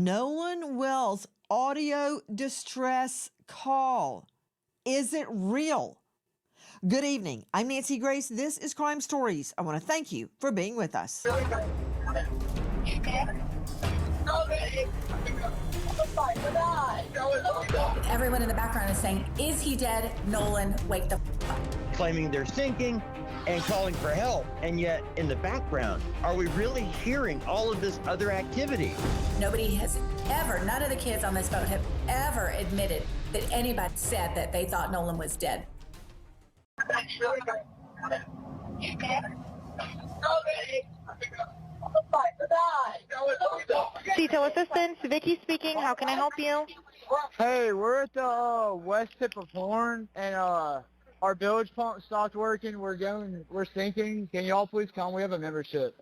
Nolan Wells' audio distress call. Is it real? Good evening. I'm Nancy Grace. This is Crime Stories. I want to thank you for being with us. Everyone in the background is saying, is he dead? Nolan, wake the up. Claiming they're sinking and calling for help. And yet in the background, are we really hearing all of this other activity? Nobody has ever, none of the kids on this boat have ever admitted that anybody said that they thought Nolan was dead. Detail assistance, Vicky speaking. How can I help you? Hey, we're at the west tip of Horn, and our bilge pump stopped working. We're sinking. Can y'all please come? We have a membership.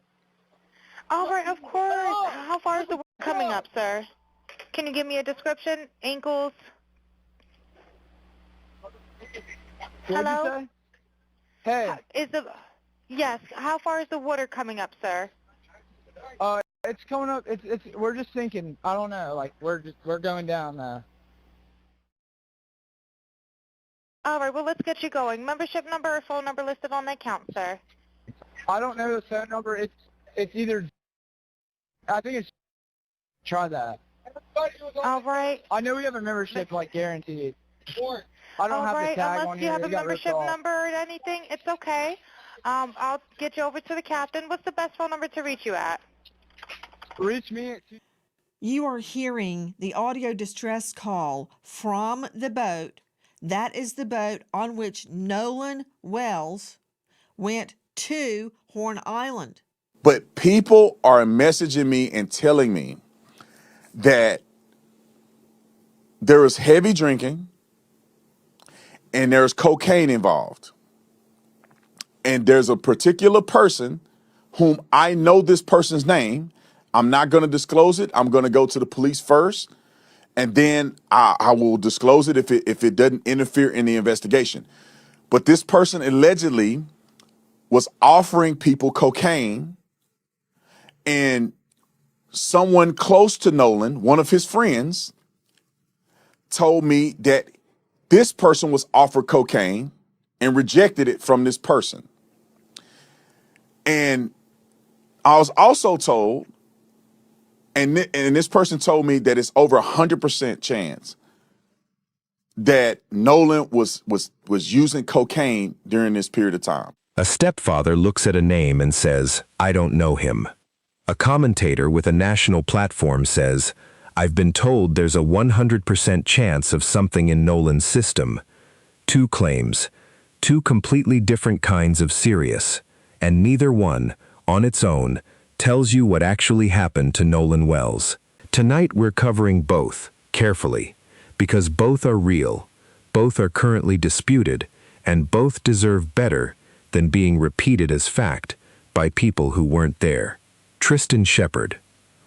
All right, of course. How far is the work coming up, sir? Can you give me a description? Ankles? Hello? What'd you say? Hey. Yes. How far is the water coming up, sir? It's coming up. We're just sinking. I don't know. Like we're going down. All right. Well, let's get you going. Membership number or phone number listed on the account, sir. I don't know the phone number. It's either. I think it's. Try that. All right. I know we have a membership, like guaranteed. I don't have the tag Unless on you here. have a It got ripped membership off. number or anything, it's okay. I'll get you over to the captain. What's the best phone number to reach you at? Reach me at. You are hearing the audio distress call from the boat. That is the boat on which Nolan Wells went to Horn Island. But people are messaging me and telling me that there is heavy drinking and there's cocaine involved. And there's a particular person whom I know this person's name. I'm not going to disclose it. I'm going to go to the police first, and then I will disclose it if it doesn't interfere in the investigation. But this person allegedly was offering people cocaine, and someone close to Nolan, one of his friends, told me that this person was offered cocaine and rejected it from this person. And I was also told, and this person told me that it's over 100% chance that Nolan was using cocaine during this period of time. A stepfather looks at a name and says, I don't know him. A commentator with a national platform says, I've been told there's a 100% chance of something in Nolan's system. Two claims, two completely different kinds of serious, and neither one, on its own, tells you what actually happened to Nolan Wells. Tonight we're covering both, carefully, because both are real, both are currently disputed, and both deserve better than being repeated as fact by people who weren't there. Tristan Shepard,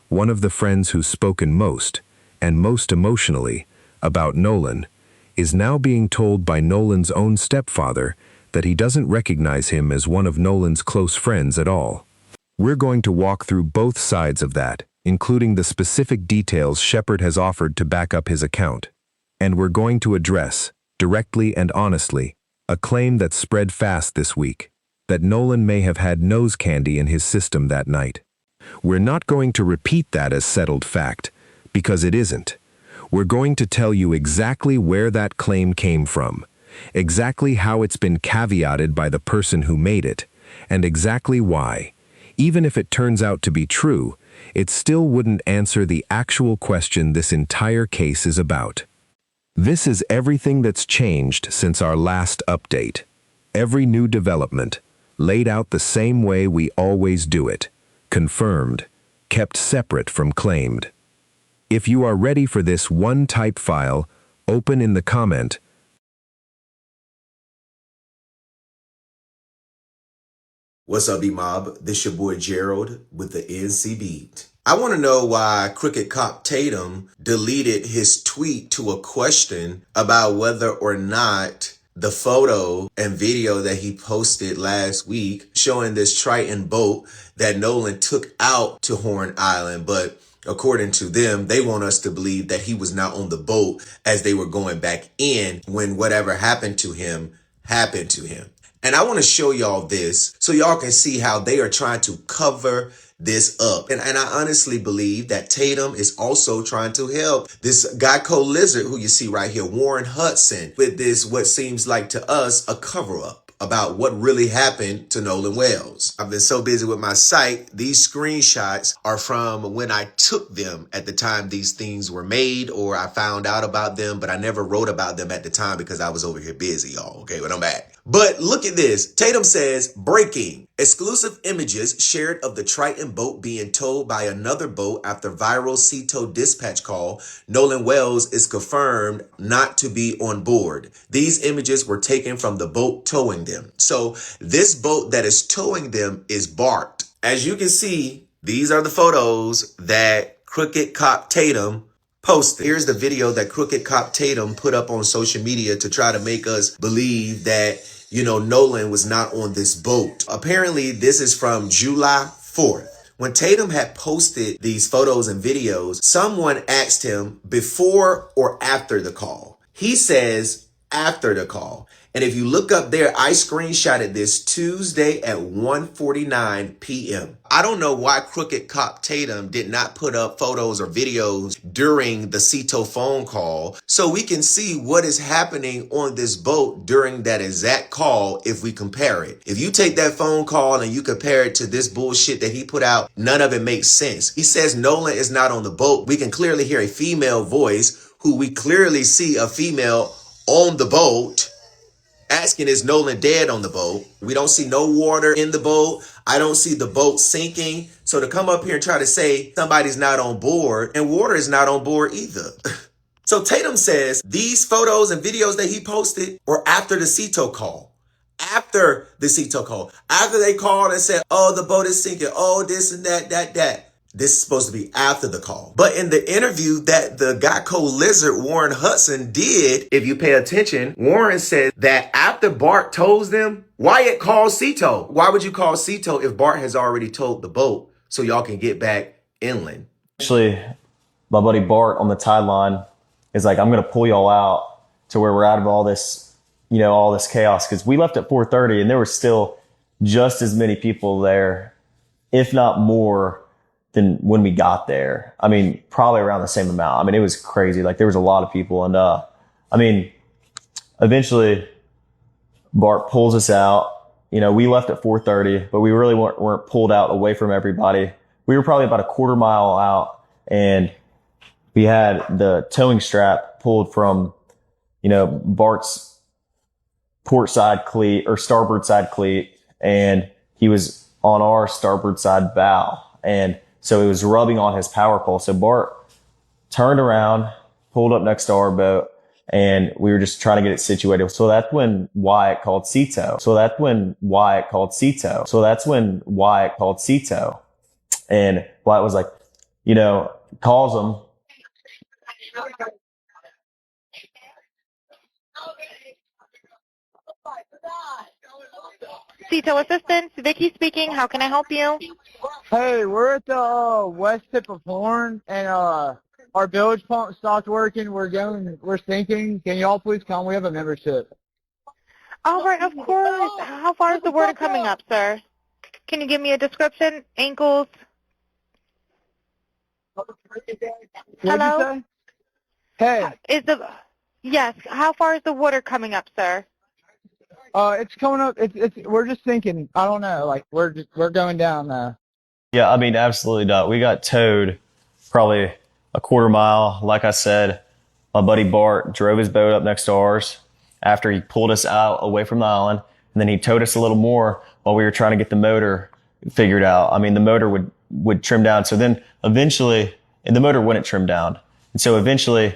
one of the friends who's spoken most, and most emotionally, about Nolan, is now being told by Nolan's own stepfather that he doesn't recognize him as one of Nolan's close friends at all. We're going to walk through both sides of that, including the specific details Shepard has offered to back up his account. And we're going to address, directly and honestly, a claim that spread fast this week, that Nolan may have had nose candy in his system that night. We're not going to repeat that as settled fact, because it isn't. We're going to tell you exactly where that claim came from, exactly how it's been caveated by the person who made it, and exactly why, even if it turns out to be true, it still wouldn't answer the actual question this entire case is about. This is everything that's changed since our last update. Every new development, laid out the same way we always do it, confirmed, kept separate from claimed. If you are ready for this one type file, open in the comment. What's up, E-Mob? This your boy Gerald with the NC Beat. I want to know why Crooked Cop Tatum deleted his tweet to a question about whether or not the photo and video that he posted last week showing this Triton boat that Nolan took out to Horn Island, but According to them, they want us to believe that he was not on the boat as they were going back in when whatever happened to him happened to him. And I want to show y'all this so y'all can see how they are trying to cover this up. And I honestly believe that Tatum is also trying to help this Geico lizard who you see right here, Warren Hudson, with this, what seems like to us, a cover up about what really happened to Nolan Wells. I've been so busy with my site. These screenshots are from when I took them at the time these things were made, or I found out about them, but I never wrote about them at the time because I was over here busy, y'all. Okay, but I'm back. But look at this. Tatum says, breaking. Exclusive images shared of the Triton boat being towed by another boat after viral CETO dispatch call. Nolan Wells is confirmed not to be on board. These images were taken from the boat towing them. So this boat that is towing them is Bart. As you can see, these are the photos that Crooked Cop Tatum posted. Here's the video that Crooked Cop Tatum put up on social media to try to make us believe that, you know, Nolan was not on this boat. Apparently, this is from July 4th. When Tatum had posted these photos and videos, someone asked him before or after the call. He says after the call. And if you look up there, I screenshotted this Tuesday at 1:49 p.m. I don't know why Crooked Cop Tatum did not put up photos or videos during the CETO phone call so we can see what is happening on this boat during that exact call if we compare it. If you take that phone call and you compare it to this bullshit that he put out, none of it makes sense. He says Nolan is not on the boat. We can clearly hear a female voice who we clearly see a female on the boat asking, is Nolan dead on the boat? We don't see no water in the boat. I don't see the boat sinking. So to come up here and try to say somebody's not on board, and water is not on board either. So Tatum says these photos and videos that he posted were after the CETO call. After the CETO call. After they called and said, oh, the boat is sinking. Oh, this and that. This is supposed to be after the call. But in the interview that the Geico lizard Warren Hudson did, if you pay attention, Warren said that after Bart told them, Wyatt called CETO. Why would you call CETO if Bart has already told the boat so y'all can get back inland? Actually, my buddy Bart on the tide line is like, I'm going to pull y'all out to where we're out of all this, you know, all this chaos. Because we left at 4:30 and there were still just as many people there, if not more, than when we got there. I mean, probably around the same amount. I mean, it was crazy. Like there was a lot of people. And, I mean, eventually Bart pulls us out. You know, we left at 4:30, but we really weren't pulled out away from everybody. We were probably about a quarter mile out and we had the towing strap pulled from, you know, Bart's port side cleat or starboard side cleat. And he was on our starboard side bow. And so it was rubbing on his power pole. So Bart turned around, pulled up next to our boat, and we were just trying to get it situated. So that's when Wyatt called CETO. And Wyatt was like, you know, calls him. CETO Assistance, Vicky speaking. How can I help you? Hey, we're at the west tip of Horn, and our bilge pump stopped working. We're sinking. Can y'all please come? We have a membership. All right, of course. How far is the water coming up, sir? Can you give me a description? Ankles? What'd Hello? you say? Hey. Yes, how far is the water coming up, sir? It's coming up. We're just sinking. I don't know. Like we're going down now. Yeah, I mean, absolutely not. We got towed probably a quarter mile. Like I said, my buddy Bart drove his boat up next to ours after he pulled us out away from the island. And then he towed us a little more while we were trying to get the motor figured out. I mean, the motor would trim down. So then eventually, and the motor wouldn't trim down. And so eventually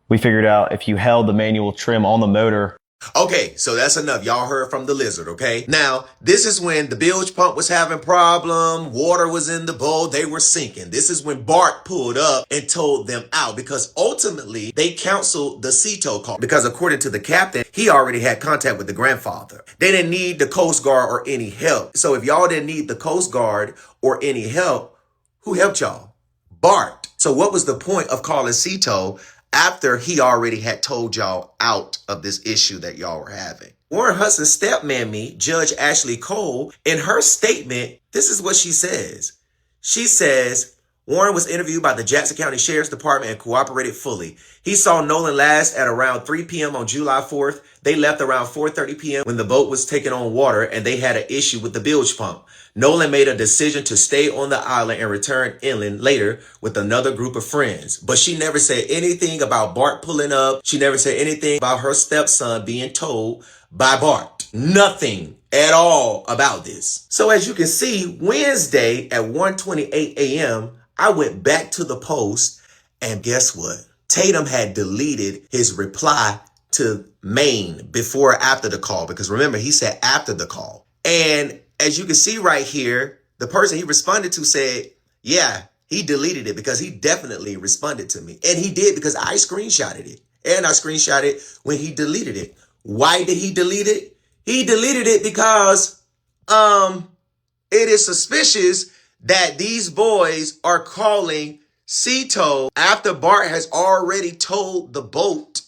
we figured out if you held the manual trim on the motor. Okay, so that's enough. Y'all heard from the lizard, okay? Now, this is when the bilge pump was having problem, water was in the boat, they were sinking. This is when Bart pulled up and told them out because ultimately they canceled the CETO call because according to the captain, he already had contact with the grandfather. They didn't need the Coast Guard or any help. So if y'all didn't need the Coast Guard or any help, who helped y'all? Bart. So what was the point of calling Cito after he already had told y'all out of this issue that y'all were having? Warren Hudson's stepmammy, Judge Ashley Cole, in her statement, this is what she says. She says, Warren was interviewed by the Jackson County Sheriff's Department and cooperated fully. He saw Nolan last at around 3 p.m. on July 4th. They left around 4:30 p.m. when the boat was taking on water and they had an issue with the bilge pump. Nolan made a decision to stay on the island and return inland later with another group of friends. But she never said anything about Bart pulling up. She never said anything about her stepson being told by Bart. Nothing at all about this. So as you can see, Wednesday at 1:28 a.m., I went back to the post, and guess what? Tatum had deleted his reply to Maine before or after the call, because remember, he said after the call. And as you can see right here, the person he responded to said, yeah, he deleted it because he definitely responded to me. And he did because I screenshotted it. And I screenshotted when he deleted it. Why did he delete it? He deleted it because it is suspicious that these boys are calling Cito after Bart has already told the boat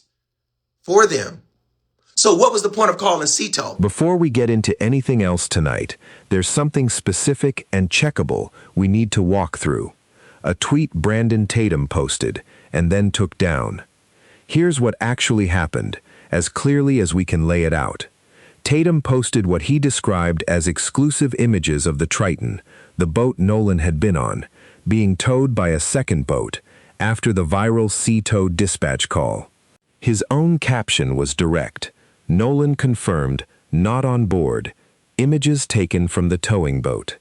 for them. So what was the point of calling Cito? Before we get into anything else tonight, there's something specific and checkable we need to walk through. A tweet Brandon Tatum posted and then took down. Here's what actually happened, as clearly as we can lay it out. Tatum posted what he described as exclusive images of the Triton, the boat Nolan had been on, being towed by a second boat after the viral Cito dispatch call. His own caption was direct. Nolan confirmed, not on board, images taken from the towing boat.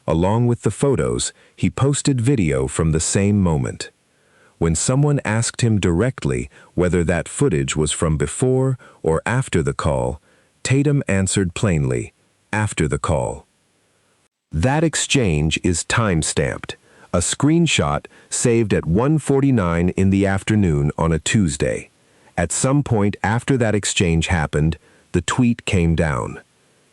Along with the photos, he posted video from the same moment. When someone asked him directly whether that footage was from before or after the call, Tatum answered plainly, after the call. That exchange is time-stamped, a screenshot saved at 1:49 in the afternoon on a Tuesday. At some point after that exchange happened, the tweet came down.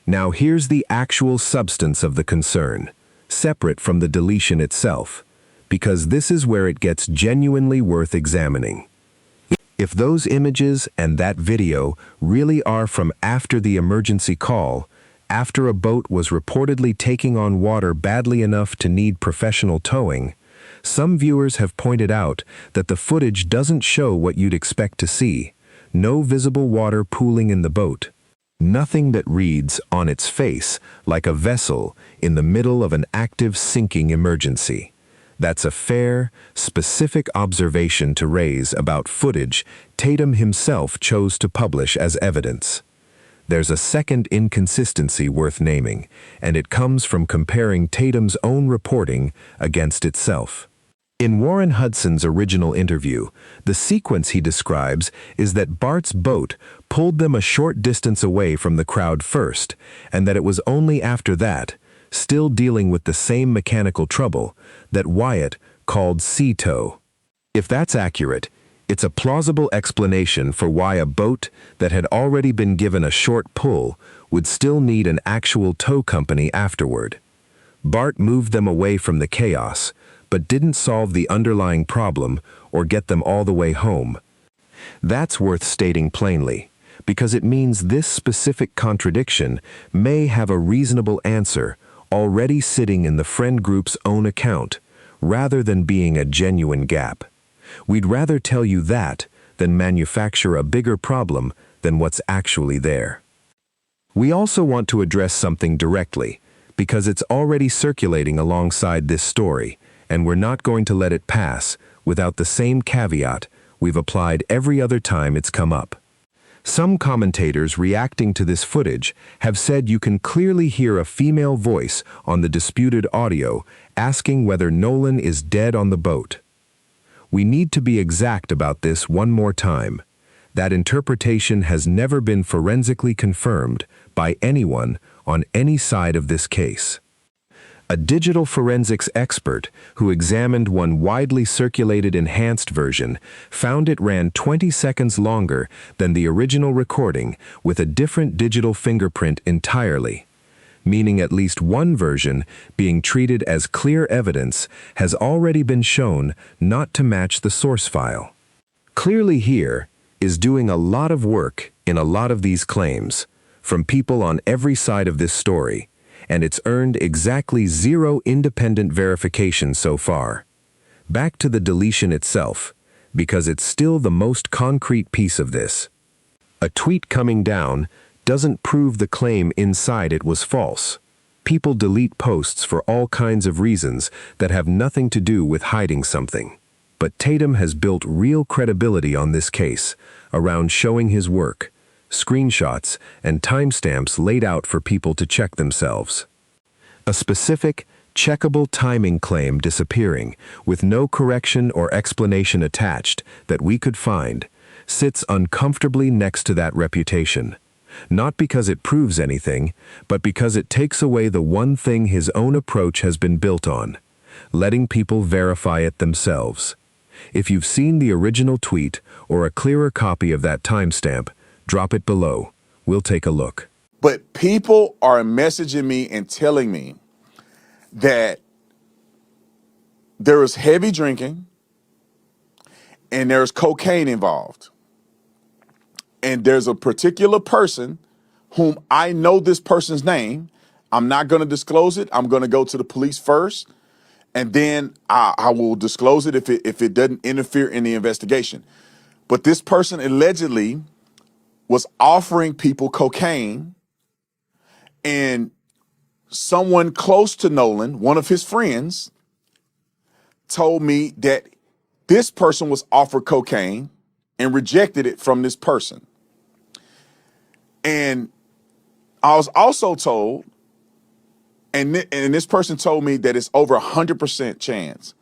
Now here's the actual substance of the concern, separate from the deletion itself, because this is where it gets genuinely worth examining. If those images and that video really are from after the emergency call, after a boat was reportedly taking on water badly enough to need professional towing, some viewers have pointed out that the footage doesn't show what you'd expect to see. No visible water pooling in the boat. Nothing that reads, on its face, like a vessel in the middle of an active sinking emergency. That's a fair, specific observation to raise about footage Tatum himself chose to publish as evidence. There's a second inconsistency worth naming, and it comes from comparing Tatum's own reporting against itself. In Warren Hudson's original interview, the sequence he describes is that Bart's boat pulled them a short distance away from the crowd first, and that it was only after that, still dealing with the same mechanical trouble, that Wyatt called Cito. If that's accurate, it's a plausible explanation for why a boat that had already been given a short pull would still need an actual tow company afterward. Bart moved them away from the chaos, but didn't solve the underlying problem or get them all the way home. That's worth stating plainly, because it means this specific contradiction may have a reasonable answer already sitting in the friend group's own account, rather than being a genuine gap. We'd rather tell you that than manufacture a bigger problem than what's actually there. We also want to address something directly, because it's already circulating alongside this story, and we're not going to let it pass without the same caveat we've applied every other time it's come up. Some commentators reacting to this footage have said you can clearly hear a female voice on the disputed audio asking whether Nolan is dead on the boat. We need to be exact about this one more time. That interpretation has never been forensically confirmed by anyone on any side of this case. A digital forensics expert who examined one widely circulated enhanced version found it ran 20 seconds longer than the original recording with a different digital fingerprint entirely. meaning at least one version being treated as clear evidence has already been shown not to match the source file. Clearly here is doing a lot of work in a lot of these claims, from people on every side of this story, and it's earned exactly 0 independent verification so far. Back to the deletion itself, because it's still the most concrete piece of this. A tweet coming down doesn't prove the claim inside it was false. People delete posts for all kinds of reasons that have nothing to do with hiding something. But Tatum has built real credibility on this case, around showing his work, screenshots, and timestamps laid out for people to check themselves. A specific, checkable timing claim disappearing, with no correction or explanation attached that we could find, sits uncomfortably next to that reputation. Not because it proves anything, but because it takes away the one thing his own approach has been built on, letting people verify it themselves. If you've seen the original tweet or a clearer copy of that timestamp, drop it below. We'll take a look. But people are messaging me and telling me that there is heavy drinking and there's cocaine involved. And there's a particular person whom I know this person's name. I'm not going to disclose it. I'm going to go to the police first, and then I will disclose it if it doesn't interfere in the investigation. But this person allegedly was offering people cocaine, and someone close to Nolan, one of his friends, told me that this person was offered cocaine and rejected it from this person. And I was also told, and this person told me that it's over 100% chance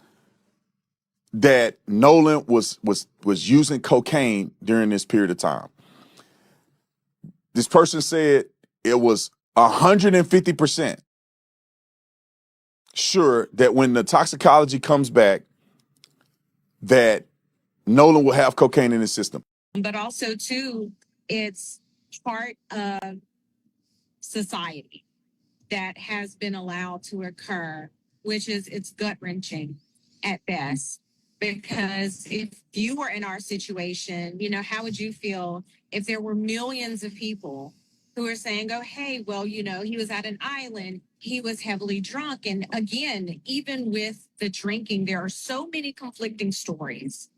that Nolan was using cocaine during this period of time. This person said it was 150% sure that when the toxicology comes back, that Nolan will have cocaine in his system. But also, too, it's part of society that has been allowed to occur, which is it's gut-wrenching at best. Because if you were in our situation, how would you feel if there were millions of people who are saying, oh, hey, well, he was at an island, he was heavily drunk. And again, even with the drinking, there are so many conflicting stories,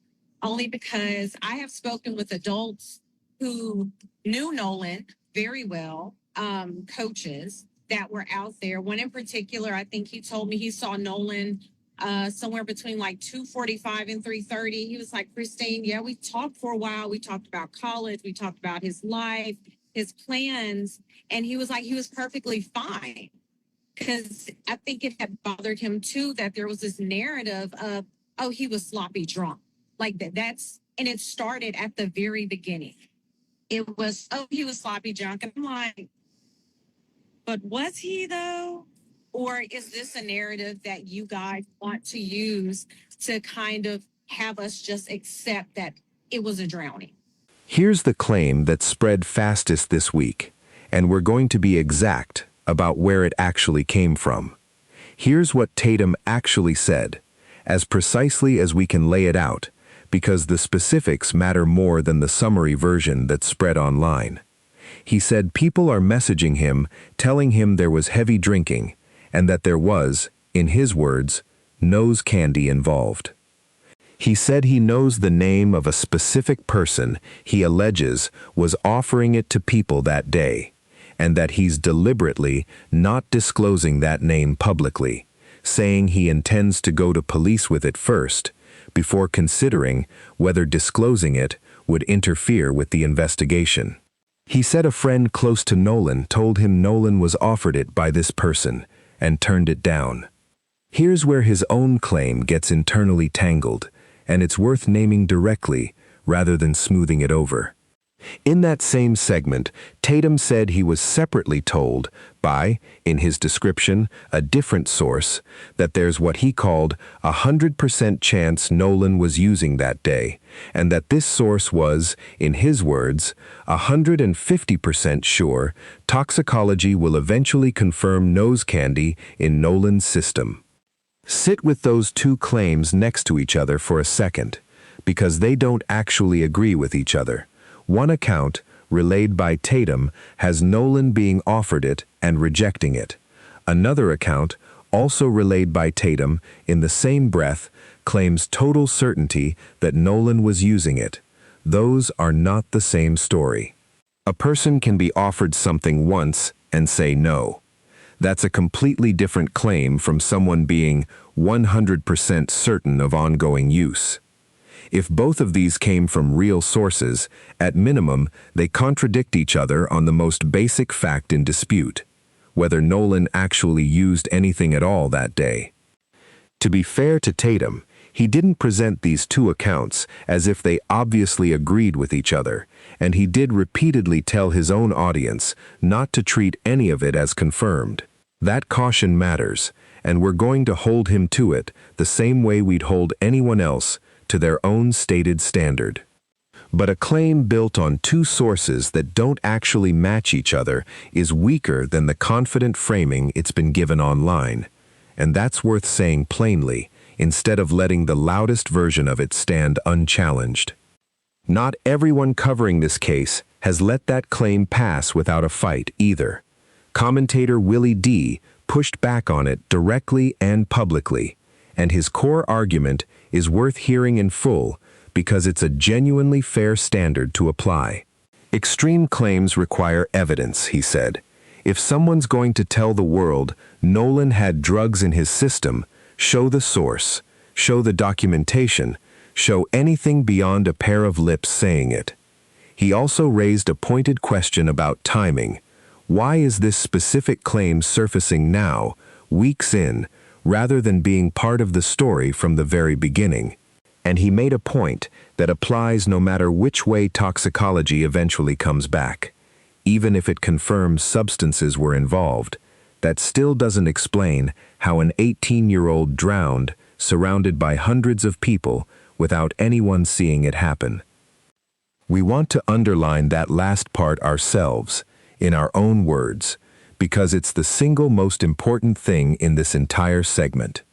only because I have spoken with adults who knew Nolan very well, coaches that were out there. One in particular, I think he told me he saw Nolan somewhere between like 2:45 and 3:30. He was like, Christine, yeah, we talked for a while. We talked about college. We talked about his life, his plans. And he was like, he was perfectly fine. Because I think it had bothered him too, that there was this narrative of, oh, he was sloppy drunk. Like and it started at the very beginning. It was, oh, he was sloppy drunk. And I'm like, but was he though? Or is this a narrative that you guys want to use to kind of have us just accept that it was a drowning? Here's the claim that spread fastest this week, and we're going to be exact about where it actually came from. Here's what Tatum actually said, as precisely as we can lay it out, because the specifics matter more than the summary version that's spread online. He said people are messaging him, telling him there was heavy drinking, and that there was, in his words, nose candy involved. He said he knows the name of a specific person he alleges was offering it to people that day, and that he's deliberately not disclosing that name publicly, saying he intends to go to police with it first, before considering whether disclosing it would interfere with the investigation. He said a friend close to Nolan told him Nolan was offered it by this person, and turned it down. Here's where his own claim gets internally tangled, and it's worth naming directly rather than smoothing it over. In that same segment, Tatum said he was separately told by, in his description, a different source, that there's what he called 100% chance Nolan was using that day, and that this source was, in his words, 150% sure toxicology will eventually confirm nose candy in Nolan's system. Sit with those two claims next to each other for a second, because they don't actually agree with each other. One account, relayed by Tatum, has Nolan being offered it and rejecting it. Another account, also relayed by Tatum, in the same breath, claims total certainty that Nolan was using it. Those are not the same story. A person can be offered something once and say no. That's a completely different claim from someone being 100% certain of ongoing use. If both of these came from real sources, at minimum, they contradict each other on the most basic fact in dispute, whether Nolan actually used anything at all that day. To be fair to Tatum, he didn't present these two accounts as if they obviously agreed with each other, and he did repeatedly tell his own audience not to treat any of it as confirmed. That caution matters, and we're going to hold him to it the same way we'd hold anyone else to their own stated standard. But a claim built on two sources that don't actually match each other is weaker than the confident framing it's been given online, and that's worth saying plainly, instead of letting the loudest version of it stand unchallenged. Not everyone covering this case has let that claim pass without a fight either. Commentator Willie D pushed back on it directly and publicly, and his core argument is worth hearing in full because it's a genuinely fair standard to apply. Extreme claims require evidence, he said. If someone's going to tell the world Nolan had drugs in his system, show the source, show the documentation, show anything beyond a pair of lips saying it. He also raised a pointed question about timing. Why is this specific claim surfacing now, weeks in, rather than being part of the story from the very beginning? And he made a point that applies no matter which way toxicology eventually comes back. Even if it confirms substances were involved, that still doesn't explain how an 18-year-old drowned, surrounded by hundreds of people, without anyone seeing it happen. We want to underline that last part ourselves, in our own words, because it's the single most important thing in this entire segment.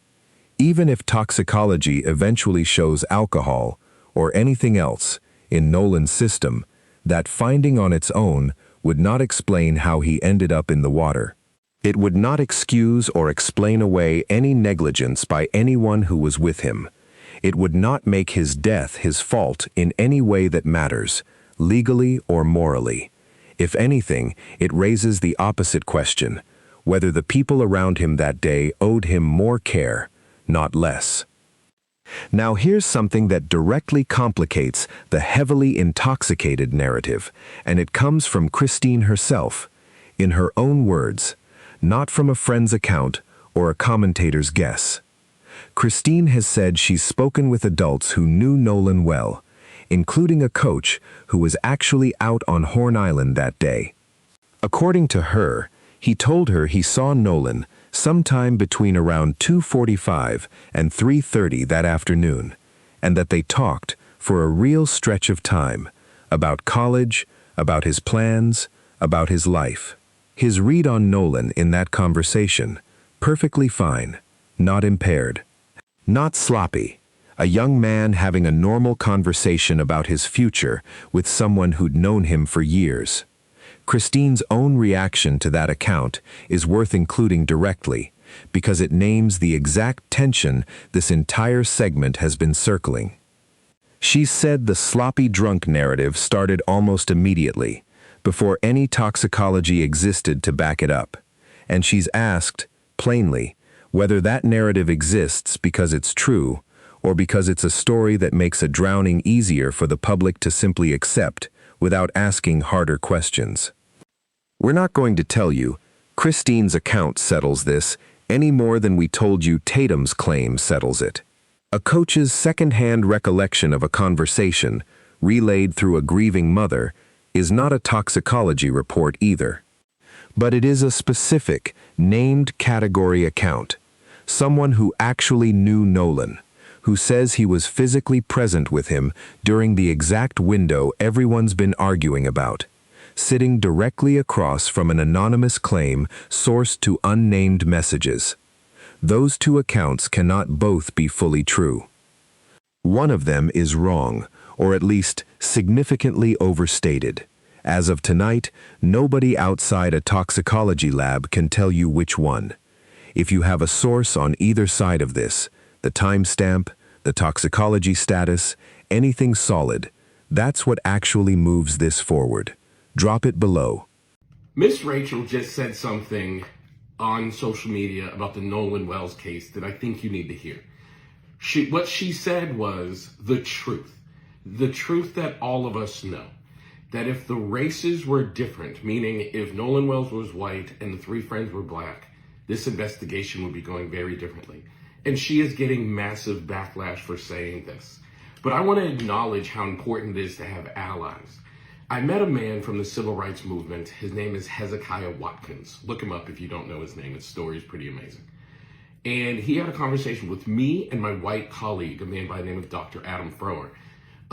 Even if toxicology eventually shows alcohol, or anything else, in Nolan's system, that finding on its own would not explain how he ended up in the water. It would not excuse or explain away any negligence by anyone who was with him. It would not make his death his fault in any way that matters, legally or morally. If anything, it raises the opposite question, whether the people around him that day owed him more care, not less. Now here's something that directly complicates the heavily intoxicated narrative, and it comes from Christine herself, in her own words, not from a friend's account or a commentator's guess. Christine has said she's spoken with adults who knew Nolan well, including a coach who was actually out on Horn Island that day. According to her, he told her he saw Nolan sometime between around 2:45 and 3:30 that afternoon, and that they talked for a real stretch of time about college, about his plans, about his life. His read on Nolan in that conversation, perfectly fine, not impaired, not sloppy. A young man having a normal conversation about his future with someone who'd known him for years. Christine's own reaction to that account is worth including directly, because it names the exact tension this entire segment has been circling. She said the sloppy drunk narrative started almost immediately, before any toxicology existed to back it up, and she's asked, plainly, whether that narrative exists because it's true, or because it's a story that makes a drowning easier for the public to simply accept without asking harder questions. We're not going to tell you Christine's account settles this any more than we told you Tatum's claim settles it. A coach's second-hand recollection of a conversation, relayed through a grieving mother, is not a toxicology report either. But it is a specific, named category account. Someone who actually knew Nolan, who says he was physically present with him during the exact window everyone's been arguing about, sitting directly across from an anonymous claim sourced to unnamed messages. Those two accounts cannot both be fully true. One of them is wrong, or at least significantly overstated. As of tonight, nobody outside a toxicology lab can tell you which one. If you have a source on either side of this, the timestamp, the toxicology status, anything solid, that's what actually moves this forward. Drop it below. Miss Rachel just said something on social media about the Nolan Wells case that I think you need to hear. What she said was the truth that all of us know, that if the races were different, meaning if Nolan Wells was white and the three friends were black, this investigation would be going very differently. And she is getting massive backlash for saying this. But I want to acknowledge how important it is to have allies. I met a man from the civil rights movement. His name is Hezekiah Watkins. Look him up if you don't know his name. His story is pretty amazing. And he had a conversation with me and my white colleague, a man by the name of Dr. Adam Frower,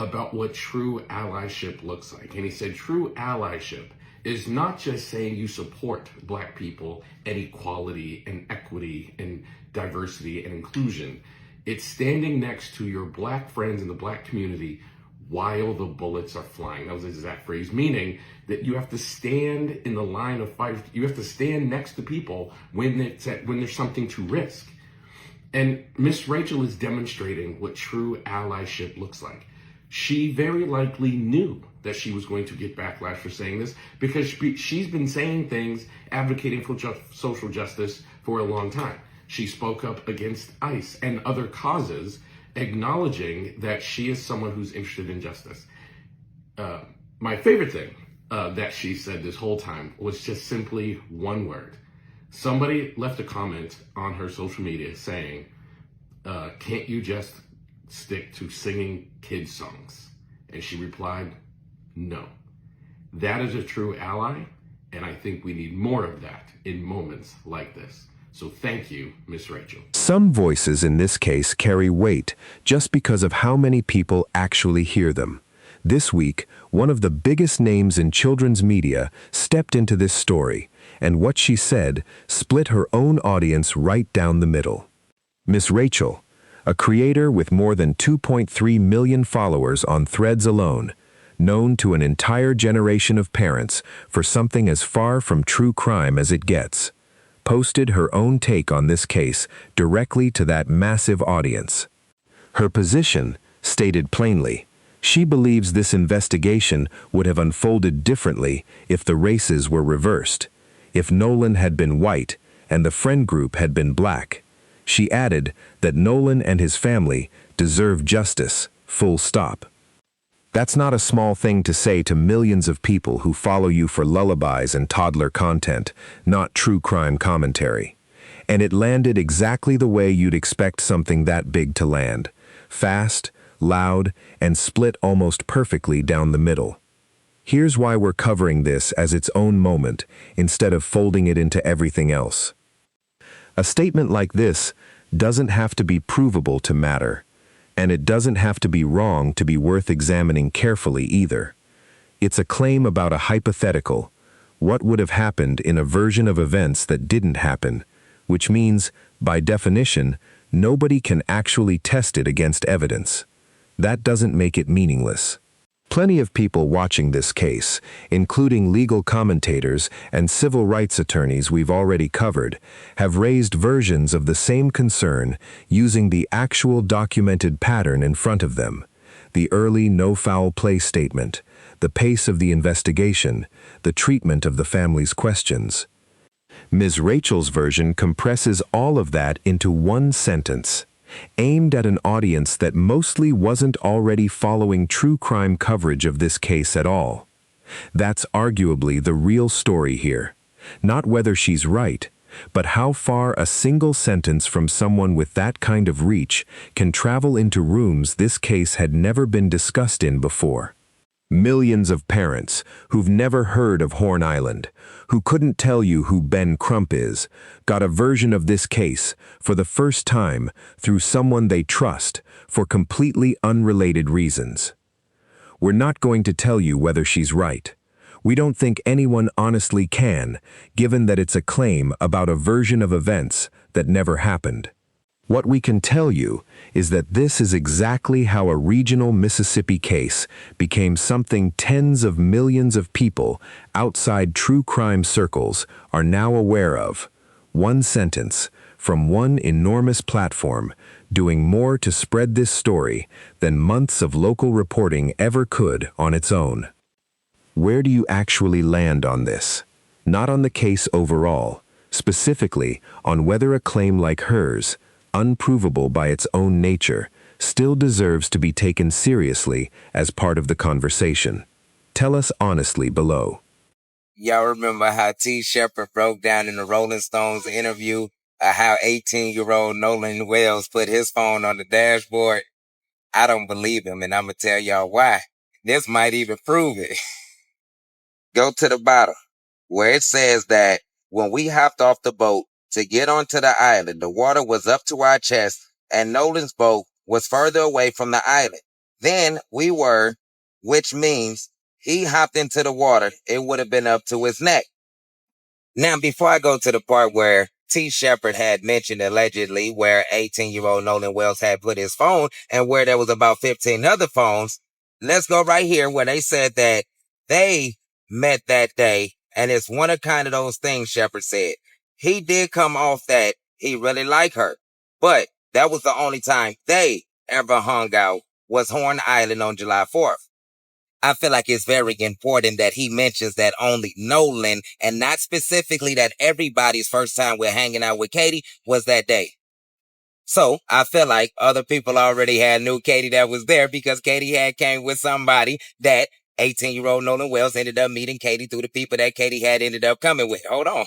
about what true allyship looks like. And he said true allyship is not just saying you support black people and equality and equity and diversity and inclusion. It's standing next to your black friends in the black community while the bullets are flying. That was his exact phrase, meaning that you have to stand in the line of fight. You have to stand next to people when there's something to risk. And Miss Rachel is demonstrating what true allyship looks like. She very likely knew that she was going to get backlash for saying this because she's been saying things advocating for social justice for a long time. She spoke up against ICE and other causes, acknowledging that she is someone who's interested in justice. My favorite thing that she said this whole time was just simply one word. Somebody left a comment on her social media saying, can't you just stick to singing kids songs? And she replied, no. That is a true ally, and I think we need more of that in moments like this. So thank you, Miss Rachel. Some voices in this case carry weight just because of how many people actually hear them. This week, one of the biggest names in children's media stepped into this story, and what she said split her own audience right down the middle. Miss Rachel, a creator with more than 2.3 million followers on Threads alone, known to an entire generation of parents for something as far from true crime as it gets, posted her own take on this case directly to that massive audience. Her position, stated plainly, she believes this investigation would have unfolded differently if the races were reversed, if Nolan had been white and the friend group had been black. She added that Nolan and his family deserve justice, full stop. That's not a small thing to say to millions of people who follow you for lullabies and toddler content, not true crime commentary. And it landed exactly the way you'd expect something that big to land. Fast, loud, and split almost perfectly down the middle. Here's why we're covering this as its own moment, instead of folding it into everything else. A statement like this doesn't have to be provable to matter. And it doesn't have to be wrong to be worth examining carefully either. It's a claim about a hypothetical, what would have happened in a version of events that didn't happen, which means, by definition, nobody can actually test it against evidence. That doesn't make it meaningless. Plenty of people watching this case, including legal commentators and civil rights attorneys we've already covered, have raised versions of the same concern using the actual documented pattern in front of them: the early no-foul play statement, the pace of the investigation, the treatment of the family's questions. Ms. Rachel's version compresses all of that into one sentence, aimed at an audience that mostly wasn't already following true crime coverage of this case at all. That's arguably the real story here. Not whether she's right, but how far a single sentence from someone with that kind of reach can travel into rooms this case had never been discussed in before. Millions of parents who've never heard of Horn Island, who couldn't tell you who Ben Crump is, got a version of this case for the first time through someone they trust for completely unrelated reasons. We're not going to tell you whether she's right. We don't think anyone honestly can, given that it's a claim about a version of events that never happened. What we can tell you is that this is exactly how a regional Mississippi case became something tens of millions of people outside true crime circles are now aware of. One sentence from one enormous platform doing more to spread this story than months of local reporting ever could on its own. Where do you actually land on this? Not on the case overall, specifically on whether a claim like hers, unprovable by its own nature, still deserves to be taken seriously as part of the conversation. Tell us honestly below. Y'all remember how T. Shepard broke down in the Rolling Stones interview how 18-year-old Nolan Wells put his phone on the dashboard? I don't believe him, and I'm going to tell y'all why. This might even prove it. Go to the bottom where it says that when we hopped off the boat to get onto the island, the water was up to our chest and Nolan's boat was further away from the island. Then we were, which means he hopped into the water, it would have been up to his neck. Now, before I go to the part where T. Shepard had mentioned allegedly where 18-year-old Nolan Wells had put his phone and where there was about 15 other phones, let's go right here where they said that they met that day, and it's one of kind of those things Shepard said. He did come off that he really liked her, but that was the only time they ever hung out was Horn Island on July 4th. I feel like it's very important that he mentions that only Nolan and not specifically that everybody's first time with hanging out with Katie was that day. So I feel like other people already knew Katie that was there because Katie had came with somebody that 18-year-old Nolan Wells ended up meeting Katie through the people that Katie had ended up coming with. Hold on.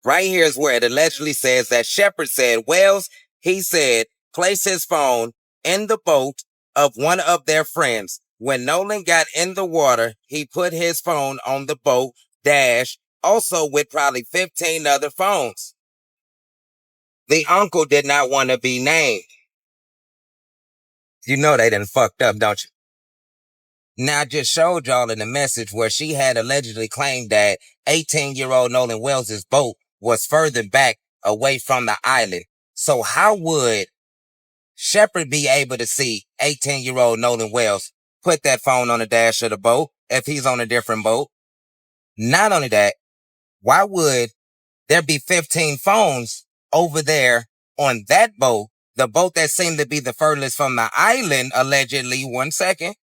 Right here is where it allegedly says that Shepard said Wells, he said, place his phone in the boat of one of their friends. When Nolan got in the water, he put his phone on the boat dash, also with probably 15 other phones. The uncle did not want to be named. You know they done fucked up, don't you? Now, I just showed y'all in the message where she had allegedly claimed that 18-year-old Nolan Wells' boat was further back away from the island. So how would Shepard be able to see 18-year-old Nolan Wells put that phone on the dash of the boat if he's on a different boat? Not only that, why would there be 15 phones over there on that boat, the boat that seemed to be the furthest from the island, allegedly, 1 second,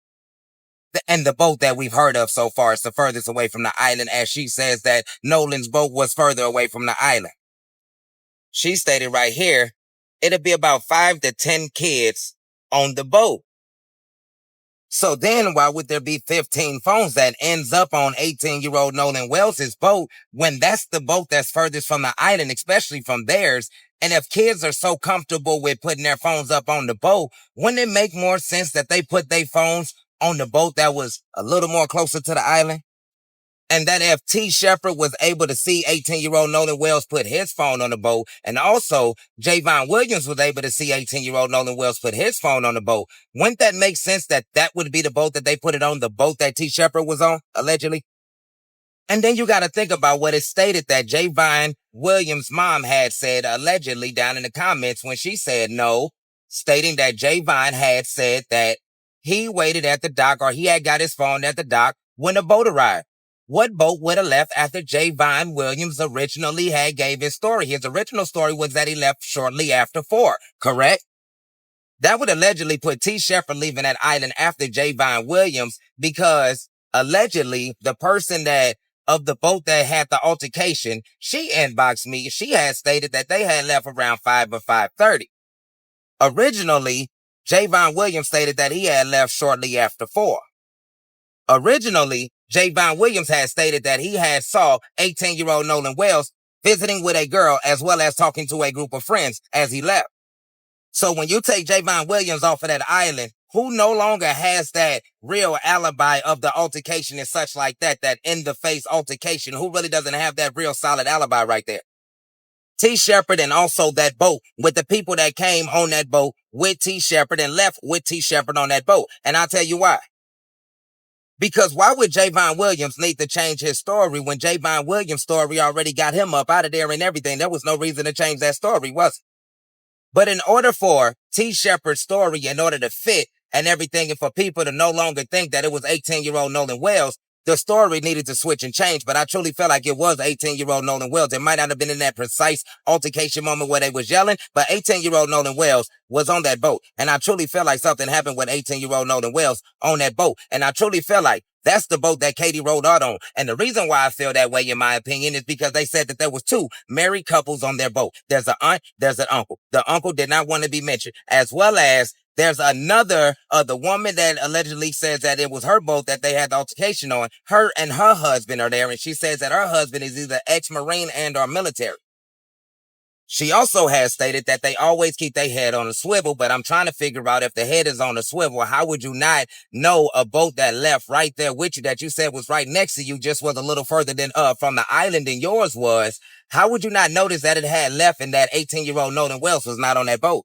and the boat that we've heard of so far is the furthest away from the island, as she says that Nolan's boat was further away from the island. She stated right here, it'll be about 5 to 10 kids on the boat. So then why would there be 15 phones that ends up on 18-year-old Nolan Wells' boat when that's the boat that's furthest from the island, especially from theirs? And if kids are so comfortable with putting their phones up on the boat, wouldn't it make more sense that they put their phones on the boat that was a little more closer to the island? And that if T. Shepard was able to see 18-year-old Nolan Wells put his phone on the boat, and also Jayvon Williams was able to see 18-year-old Nolan Wells put his phone on the boat, wouldn't that make sense that that would be the boat that they put it on, the boat that T. Shepard was on, allegedly? And then you got to think about what it stated that Jayvon Williams' mom had said allegedly down in the comments when she said no, stating that Jayvon had said that he waited at the dock, or he had got his phone at the dock when the boat arrived. What boat would have left after Jayvon Williams originally had gave his story? His original story was that he left shortly after 4, correct? That would allegedly put T. Shepard leaving that island after Jayvon Williams because allegedly the person that of the boat that had the altercation, she inboxed me. She had stated that they had left around 5 or 5:30. Originally, Jayvon Williams stated that he had left shortly after 4. Originally, Jayvon Williams had stated that he had saw 18-year-old Nolan Wells visiting with a girl as well as talking to a group of friends as he left. So when you take Jayvon Williams off of that island who no longer has that real alibi of the altercation and such like that, that in-the-face altercation, who really doesn't have that real solid alibi right there? T. Shepard, and also that boat with the people that came on that boat with T. Shepard and left with T. Shepard on that boat. And I'll tell you why. Because why would Jayvon Williams need to change his story when Jayvon Williams' story already got him up out of there and everything? There was no reason to change that story, was it? But in order for T. Shepard's story, in order to fit and everything, and for people to no longer think that it was 18-year-old Nolan Wells, the story needed to switch and change. But I truly felt like it was 18-year-old Nolan Wells. It might not have been in that precise altercation moment where they was yelling, but 18-year-old Nolan Wells was on that boat. And I truly felt like something happened with 18-year-old Nolan Wells on that boat. And I truly felt like that's the boat that Katie rode out on. And the reason why I feel that way, in my opinion, is because they said that there was two married couples on their boat. There's an aunt, there's an uncle. The uncle did not want to be mentioned, as well as there's another, the woman that allegedly says that it was her boat that they had the altercation on. Her and her husband are there, and she says that her husband is either ex-Marine and or military. She also has stated that they always keep their head on a swivel, but I'm trying to figure out if the head is on a swivel, how would you not know a boat that left right there with you that you said was right next to you, just was a little further than from the island than yours was? How would you not notice that it had left and that 18-year-old Nolan Wells was not on that boat?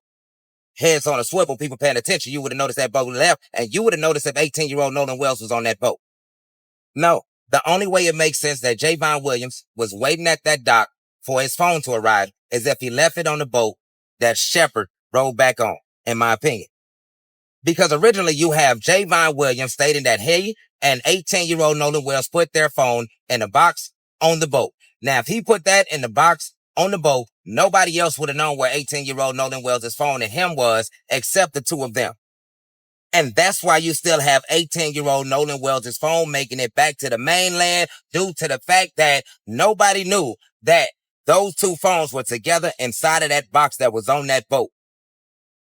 Heads on a swivel, people paying attention, you would have noticed that boat left, and you would have noticed if 18-year-old Nolan Wells was on that boat. No, the only way it makes sense that Jayvon Williams was waiting at that dock for his phone to arrive is if he left it on the boat that Shepard rode back on, in my opinion. Because originally you have Jayvon Williams stating that he and 18-year-old Nolan Wells put their phone in a box on the boat. Now, if he put that in the box on the boat, nobody else would have known where 18-year-old Nolan Wells' phone and him was except the two of them. And that's why you still have 18-year-old Nolan Wells' phone making it back to the mainland due to the fact that nobody knew that those two phones were together inside of that box that was on that boat.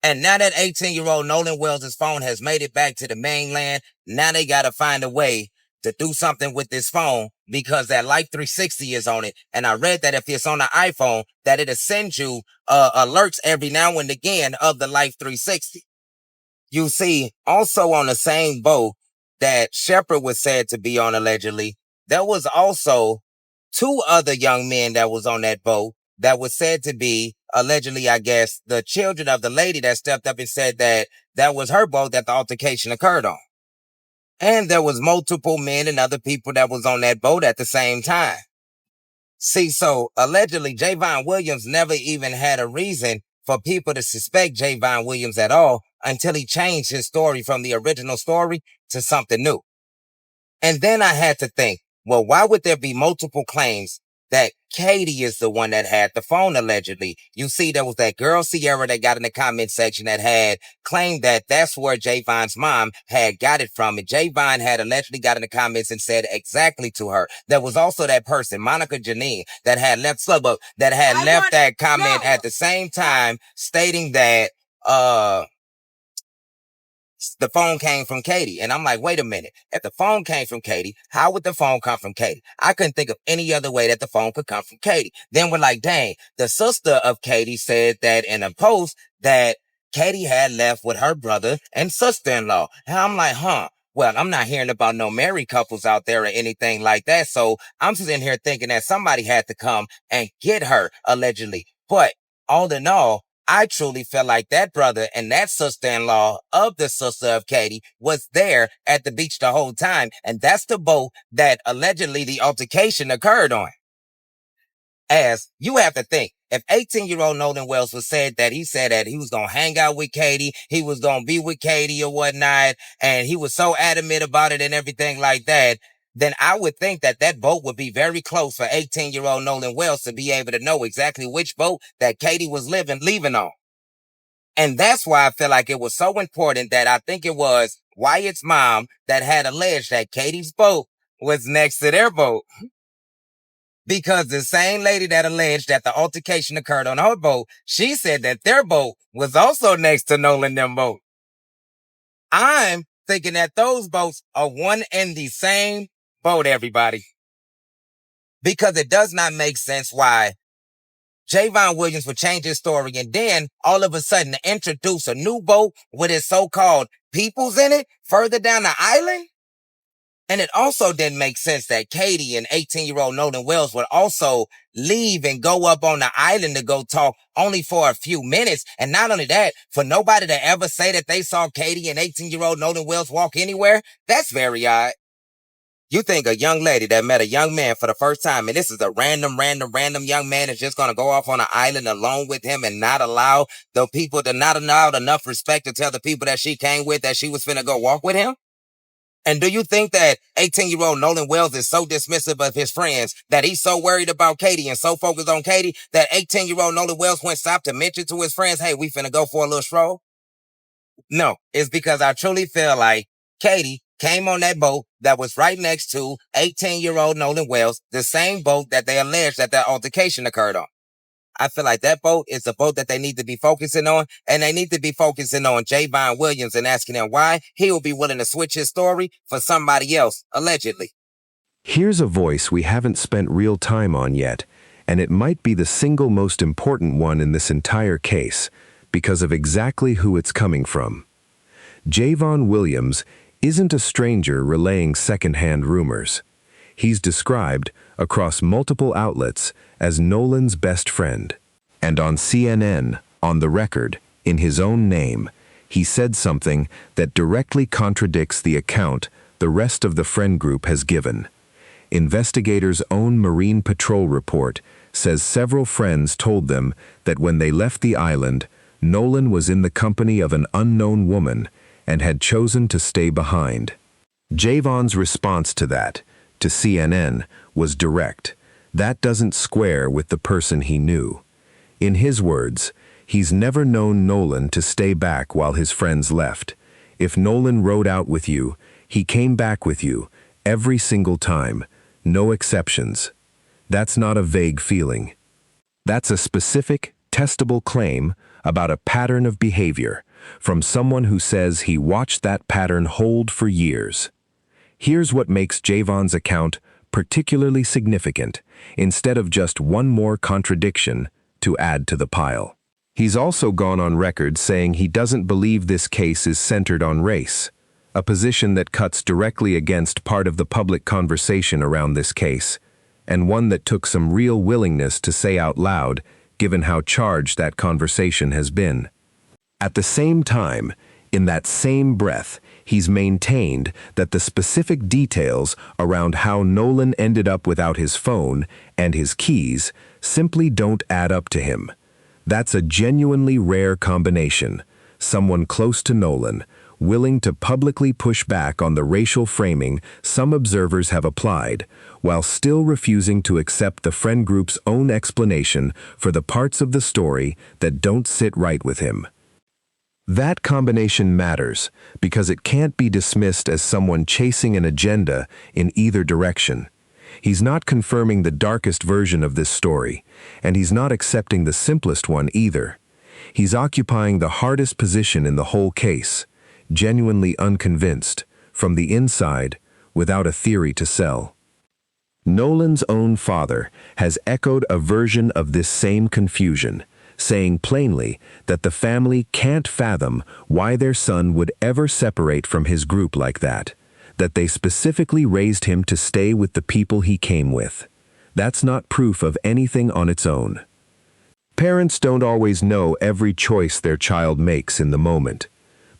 And now that 18-year-old Nolan Wells' phone has made it back to the mainland, now they got to find a way to do something with this phone because that Life 360 is on it. And I read that if it's on the iPhone, that it'll send you alerts every now and again of the Life 360. You see, also on the same boat that Shepard was said to be on allegedly, there was also two other young men that was on that boat that was said to be allegedly, I guess, the children of the lady that stepped up and said that that was her boat that the altercation occurred on. And there was multiple men and other people that was on that boat at the same time. See, so allegedly Jayvon Williams never even had a reason for people to suspect Jayvon Williams at all until he changed his story from the original story to something new. And then I had to think, well, why would there be multiple claims that Katie is the one that had the phone allegedly? You see, there was that girl Sierra that got in the comment section that had claimed that that's where Jayvon's mom had got it from. And Jayvon had allegedly got in the comments and said exactly to her. There was also that person, Monica Janine, that had left that comment at the same time stating that the phone came from Katie. And I'm like, wait a minute. If the phone came from Katie, how would the phone come from Katie? I couldn't think of any other way that the phone could come from Katie. Then we're like, dang, the sister of Katie said that in a post that Katie had left with her brother and sister-in-law. And I'm like, well, I'm not hearing about no married couples out there or anything like that. So I'm sitting here thinking that somebody had to come and get her allegedly. But all in all, I truly felt like that brother and that sister-in-law of the sister of Katie was there at the beach the whole time. And that's the boat that allegedly the altercation occurred on. As you have to think, if 18-year-old Nolan Wells was said that he was going to hang out with Katie, he was going to be with Katie or whatnot, and he was so adamant about it and everything like that, then I would think that that boat would be very close for 18-year-old Nolan Wells to be able to know exactly which boat that Katie was leaving on. And that's why I feel like it was so important that I think it was Wyatt's mom that had alleged that Katie's boat was next to their boat. Because the same lady that alleged that the altercation occurred on her boat, she said that their boat was also next to Nolan them boat. I'm thinking that those boats are one and the same boat, everybody. Because it does not make sense why Jayvon Williams would change his story and then all of a sudden introduce a new boat with his so-called peoples in it further down the island? And it also didn't make sense that Katie and 18-year-old Nolan Wells would also leave and go up on the island to go talk only for a few minutes. And not only that, for nobody to ever say that they saw Katie and 18-year-old Nolan Wells walk anywhere, that's very odd. You think a young lady that met a young man for the first time, and this is a random young man, is just going to go off on an island alone with him and not allow the people to not allow enough respect to tell the people that she came with that she was finna go walk with him? And do you think that 18-year-old Nolan Wells is so dismissive of his friends that he's so worried about Katie and so focused on Katie that 18-year-old Nolan Wells went stop to mention to his friends, hey, we finna go for a little stroll? No, it's because I truly feel like Katie came on that boat that was right next to 18-year-old Nolan Wells, the same boat that they alleged that altercation occurred on. I feel like that boat is the boat that they need to be focusing on, and they need to be focusing on Jayvon Williams and asking him why he will be willing to switch his story for somebody else, allegedly. Here's a voice we haven't spent real time on yet, and it might be the single most important one in this entire case because of exactly who it's coming from. Jayvon Williams isn't a stranger relaying secondhand rumors. He's described, across multiple outlets, as Nolan's best friend. And on CNN, on the record, in his own name, he said something that directly contradicts the account the rest of the friend group has given. Investigators' own Marine Patrol report says several friends told them that when they left the island, Nolan was in the company of an unknown woman and had chosen to stay behind. Jayvon's response to that, to CNN, was direct. That doesn't square with the person he knew. In his words, he's never known Nolan to stay back while his friends left. If Nolan rode out with you, he came back with you, every single time, no exceptions. That's not a vague feeling. That's a specific, testable claim about a pattern of behavior from someone who says he watched that pattern hold for years. Here's what makes Jayvon's account particularly significant, instead of just one more contradiction to add to the pile. He's also gone on record saying he doesn't believe this case is centered on race, a position that cuts directly against part of the public conversation around this case, and one that took some real willingness to say out loud, given how charged that conversation has been. At the same time, in that same breath, he's maintained that the specific details around how Nolan ended up without his phone and his keys simply don't add up to him. That's a genuinely rare combination. Someone close to Nolan, willing to publicly push back on the racial framing some observers have applied, while still refusing to accept the friend group's own explanation for the parts of the story that don't sit right with him. That combination matters because it can't be dismissed as someone chasing an agenda in either direction. He's not confirming the darkest version of this story, and he's not accepting the simplest one either. He's occupying the hardest position in the whole case, genuinely unconvinced, from the inside, without a theory to sell. Nolan's own father has echoed a version of this same confusion, saying plainly that the family can't fathom why their son would ever separate from his group like that they specifically raised him to stay with the people he came with. That's not proof of anything on its own. Parents don't always know every choice their child makes in the moment,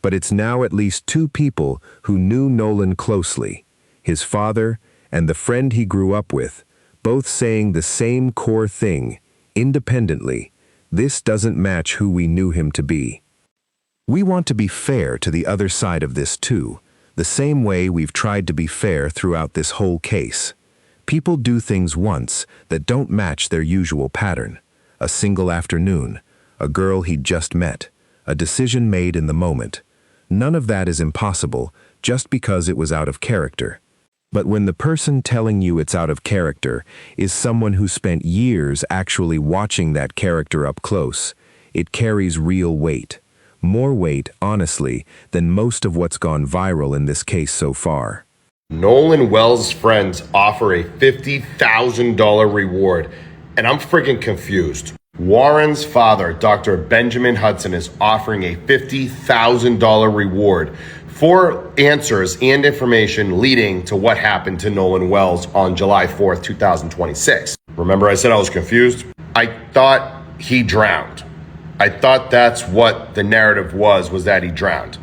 but it's now at least two people who knew Nolan closely, his father and the friend he grew up with, both saying the same core thing, independently. This doesn't match who we knew him to be. We want to be fair to the other side of this too, the same way we've tried to be fair throughout this whole case. People do things once that don't match their usual pattern. A single afternoon, a girl he'd just met, a decision made in the moment. None of that is impossible just because it was out of character. But when the person telling you it's out of character is someone who spent years actually watching that character up close, it carries real weight. More weight, honestly, than most of what's gone viral in this case so far. Nolan Wells' friends offer a $50,000 reward, and I'm freaking confused. Warren's father, Dr. Benjamin Hudson, is offering a $50,000 reward for answers and information leading to what happened to Nolan Wells on July 4th, 2026. Remember I said I was confused? I thought he drowned. I thought that's what the narrative was that he drowned.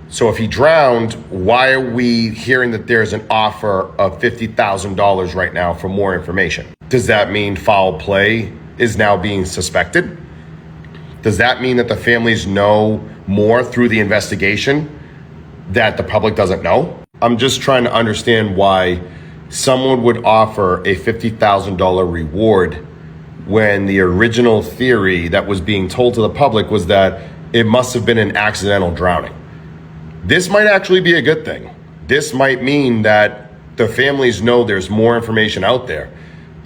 So if he drowned, why are we hearing that there's an offer of $50,000 right now for more information? Does that mean foul play is now being suspected? Does that mean that the families know more through the investigation that the public doesn't know? I'm just trying to understand why someone would offer a $50,000 reward when the original theory that was being told to the public was that it must have been an accidental drowning. This might actually be a good thing. This might mean that the families know there's more information out there.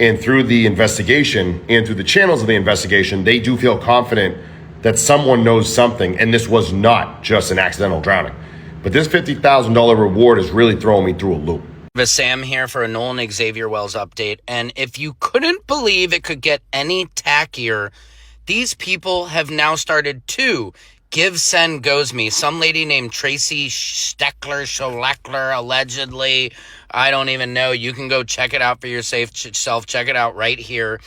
And through the investigation and through the channels of the investigation, they do feel confident that someone knows something and this was not just an accidental drowning. But this $50,000 reward is really throwing me through a loop. Sam here for a Nolan Xavier Wells update. And if you couldn't believe it could get any tackier, these people have now started to give, send, goes me. Some lady named Tracy Schleckler, allegedly. I don't even know. You can go check it out for yourself. Check it out right here.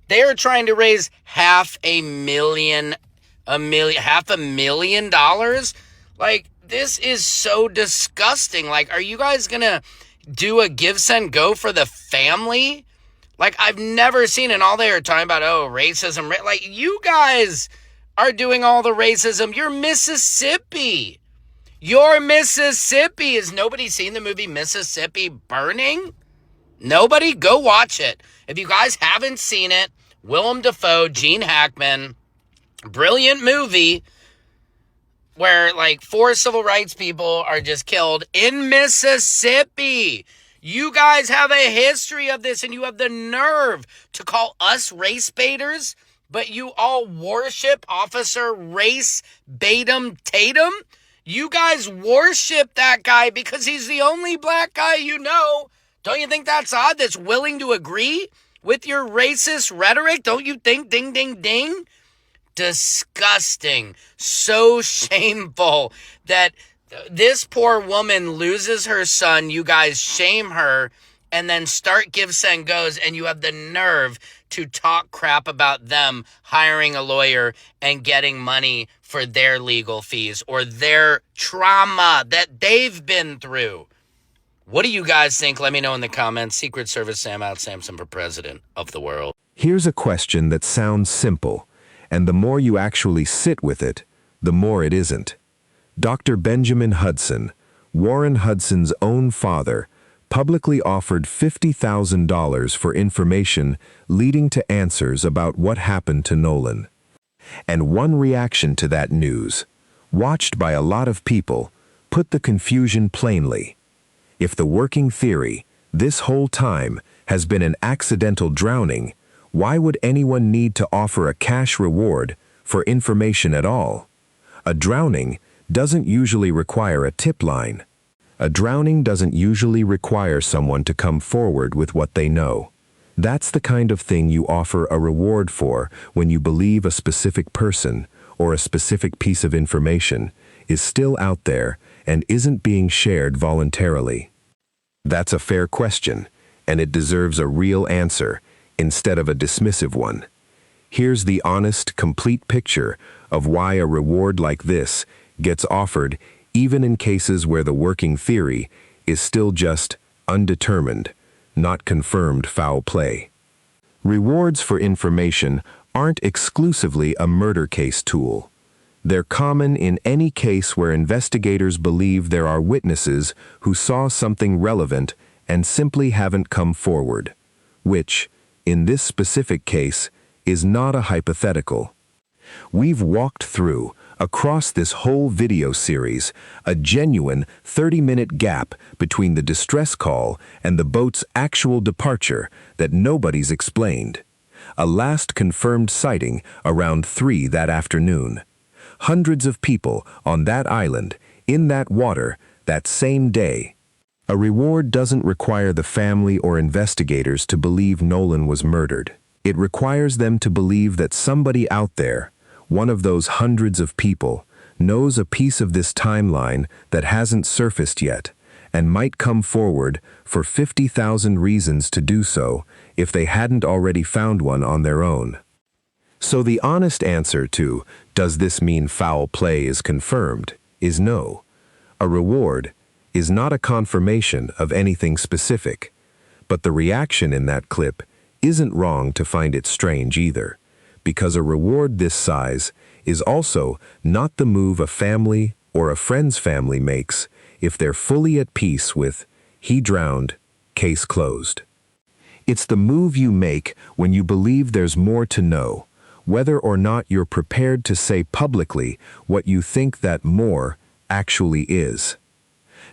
They are trying to raise $500,000. Like, this is so disgusting. Like, are you guys gonna do a give, send, go for the family? Like, I've never seen, and all they are talking about, racism. Like, you guys are doing all the racism. You're Mississippi. Has nobody seen the movie Mississippi Burning? Nobody? Go watch it. If you guys haven't seen it, Willem Dafoe, Gene Hackman, brilliant movie where like 4 civil rights people are just killed in Mississippi. You guys have a history of this and you have the nerve to call us race baiters, but you all worship Officer Race Batum Tatum? You guys worship that guy because he's the only black guy you know. Don't you think that's odd? That's willing to agree with your racist rhetoric? Don't you think? Ding, ding, ding. Disgusting. So shameful that this poor woman loses her son. You guys shame her and then start give, send, goes, and you have the nerve to talk crap about them hiring a lawyer and getting money for their legal fees or their trauma that they've been through. What do you guys think? Let me know in the comments. Secret Service Sam out, Samson for president of the world. Here's a question that sounds simple, and the more you actually sit with it, the more it isn't. Dr. Benjamin Hudson, Warren Hudson's own father, publicly offered $50,000 for information leading to answers about what happened to Nolan. And one reaction to that news, watched by a lot of people, put the confusion plainly. If the working theory, this whole time, has been an accidental drowning, why would anyone need to offer a cash reward for information at all? A drowning doesn't usually require a tip line. A drowning doesn't usually require someone to come forward with what they know. That's the kind of thing you offer a reward for when you believe a specific person or a specific piece of information is still out there and isn't being shared voluntarily. That's a fair question, and it deserves a real answer instead of a dismissive one. Here's the honest, complete picture of why a reward like this gets offered even in cases where the working theory is still just undetermined, not confirmed foul play. Rewards for information aren't exclusively a murder case tool. They're common in any case where investigators believe there are witnesses who saw something relevant and simply haven't come forward, which, in this specific case, is not a hypothetical. We've walked through, across this whole video series, a genuine 30-minute gap between the distress call and the boat's actual departure that nobody's explained. A last confirmed sighting around 3 that afternoon. Hundreds of people on that island, in that water, that same day. A reward doesn't require the family or investigators to believe Nolan was murdered. It requires them to believe that somebody out there, one of those hundreds of people, knows a piece of this timeline that hasn't surfaced yet, and might come forward for 50,000 reasons to do so if they hadn't already found one on their own. So the honest answer to, does this mean foul play is confirmed, is no. A reward is not a confirmation of anything specific, but the reaction in that clip isn't wrong to find it strange either, because a reward this size is also not the move a family or a friend's family makes if they're fully at peace with, he drowned, case closed. It's the move you make when you believe there's more to know, whether or not you're prepared to say publicly what you think that more actually is.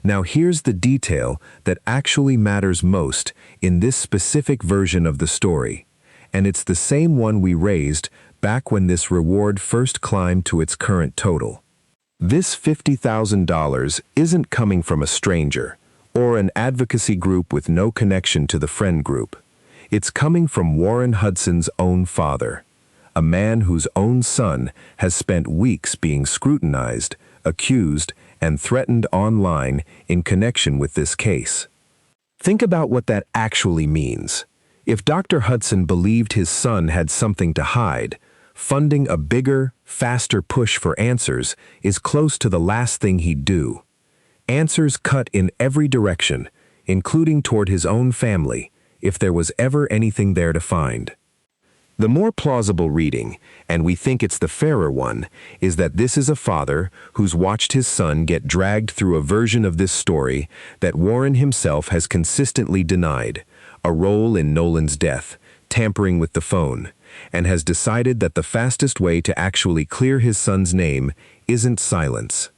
Now here's the detail that actually matters most in this specific version of the story, and it's the same one we raised back when this reward first climbed to its current total. This $50,000 isn't coming from a stranger or an advocacy group with no connection to the friend group. It's coming from Warren Hudson's own father, a man whose own son has spent weeks being scrutinized, accused, and threatened online in connection with this case. Think about what that actually means. If Dr. Hudson believed his son had something to hide, funding a bigger, faster push for answers is close to the last thing he'd do. Answers cut in every direction, including toward his own family, if there was ever anything there to find. The more plausible reading, and we think it's the fairer one, is that this is a father who's watched his son get dragged through a version of this story that Warren himself has consistently denied, a role in Nolan's death, tampering with the phone, and has decided that the fastest way to actually clear his son's name isn't silence.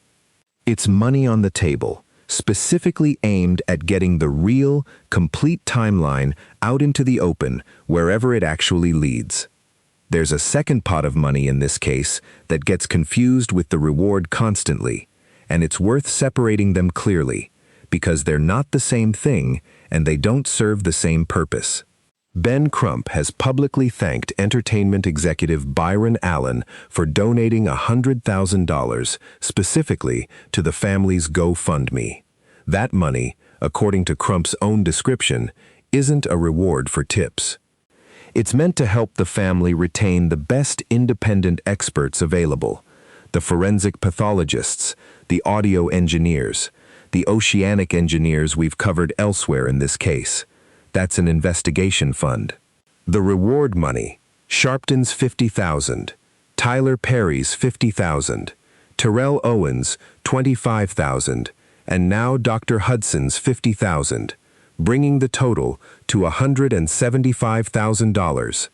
It's money on the table, specifically aimed at getting the real, complete timeline out into the open, wherever it actually leads. There's a second pot of money in this case that gets confused with the reward constantly, and it's worth separating them clearly, because they're not the same thing and they don't serve the same purpose. Ben Crump has publicly thanked entertainment executive Byron Allen for donating $100,000 specifically to the family's GoFundMe. That money, according to Crump's own description, isn't a reward for tips. It's meant to help the family retain the best independent experts available, the forensic pathologists, the audio engineers, the oceanic engineers we've covered elsewhere in this case. That's an investigation fund. The reward money, Sharpton's $50,000, Tyler Perry's $50,000, Terrell Owens' $25,000, and now Dr. Hudson's $50,000, bringing the total to $175,000,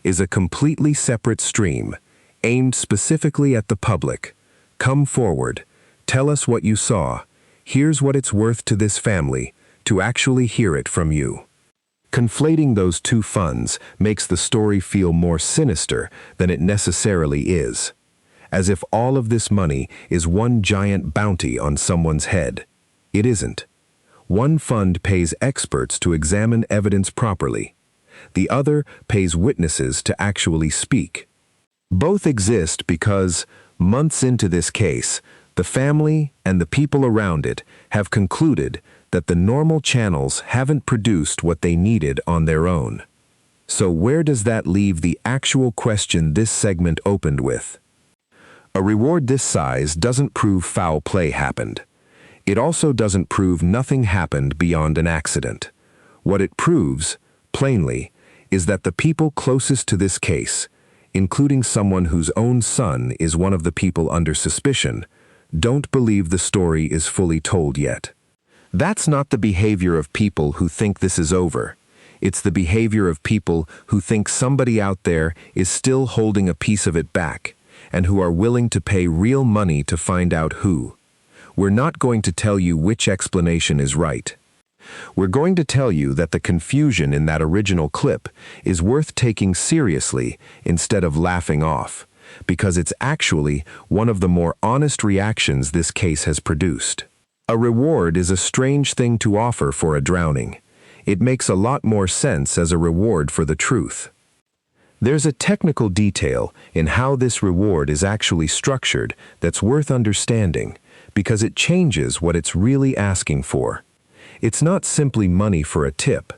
is a completely separate stream, aimed specifically at the public. Come forward, tell us what you saw, here's what it's worth to this family to actually hear it from you. Conflating those two funds makes the story feel more sinister than it necessarily is, as if all of this money is one giant bounty on someone's head. It isn't. One fund pays experts to examine evidence properly. The other pays witnesses to actually speak. Both exist because, months into this case, the family and the people around it have concluded that the normal channels haven't produced what they needed on their own. So where does that leave the actual question this segment opened with? A reward this size doesn't prove foul play happened. It also doesn't prove nothing happened beyond an accident. What it proves, plainly, is that the people closest to this case, including someone whose own son is one of the people under suspicion, don't believe the story is fully told yet. That's not the behavior of people who think this is over. It's the behavior of people who think somebody out there is still holding a piece of it back, and who are willing to pay real money to find out who. We're not going to tell you which explanation is right. We're going to tell you that the confusion in that original clip is worth taking seriously instead of laughing off, because it's actually one of the more honest reactions this case has produced. A reward is a strange thing to offer for a drowning. It makes a lot more sense as a reward for the truth. There's a technical detail in how this reward is actually structured that's worth understanding because it changes what it's really asking for. It's not simply money for a tip.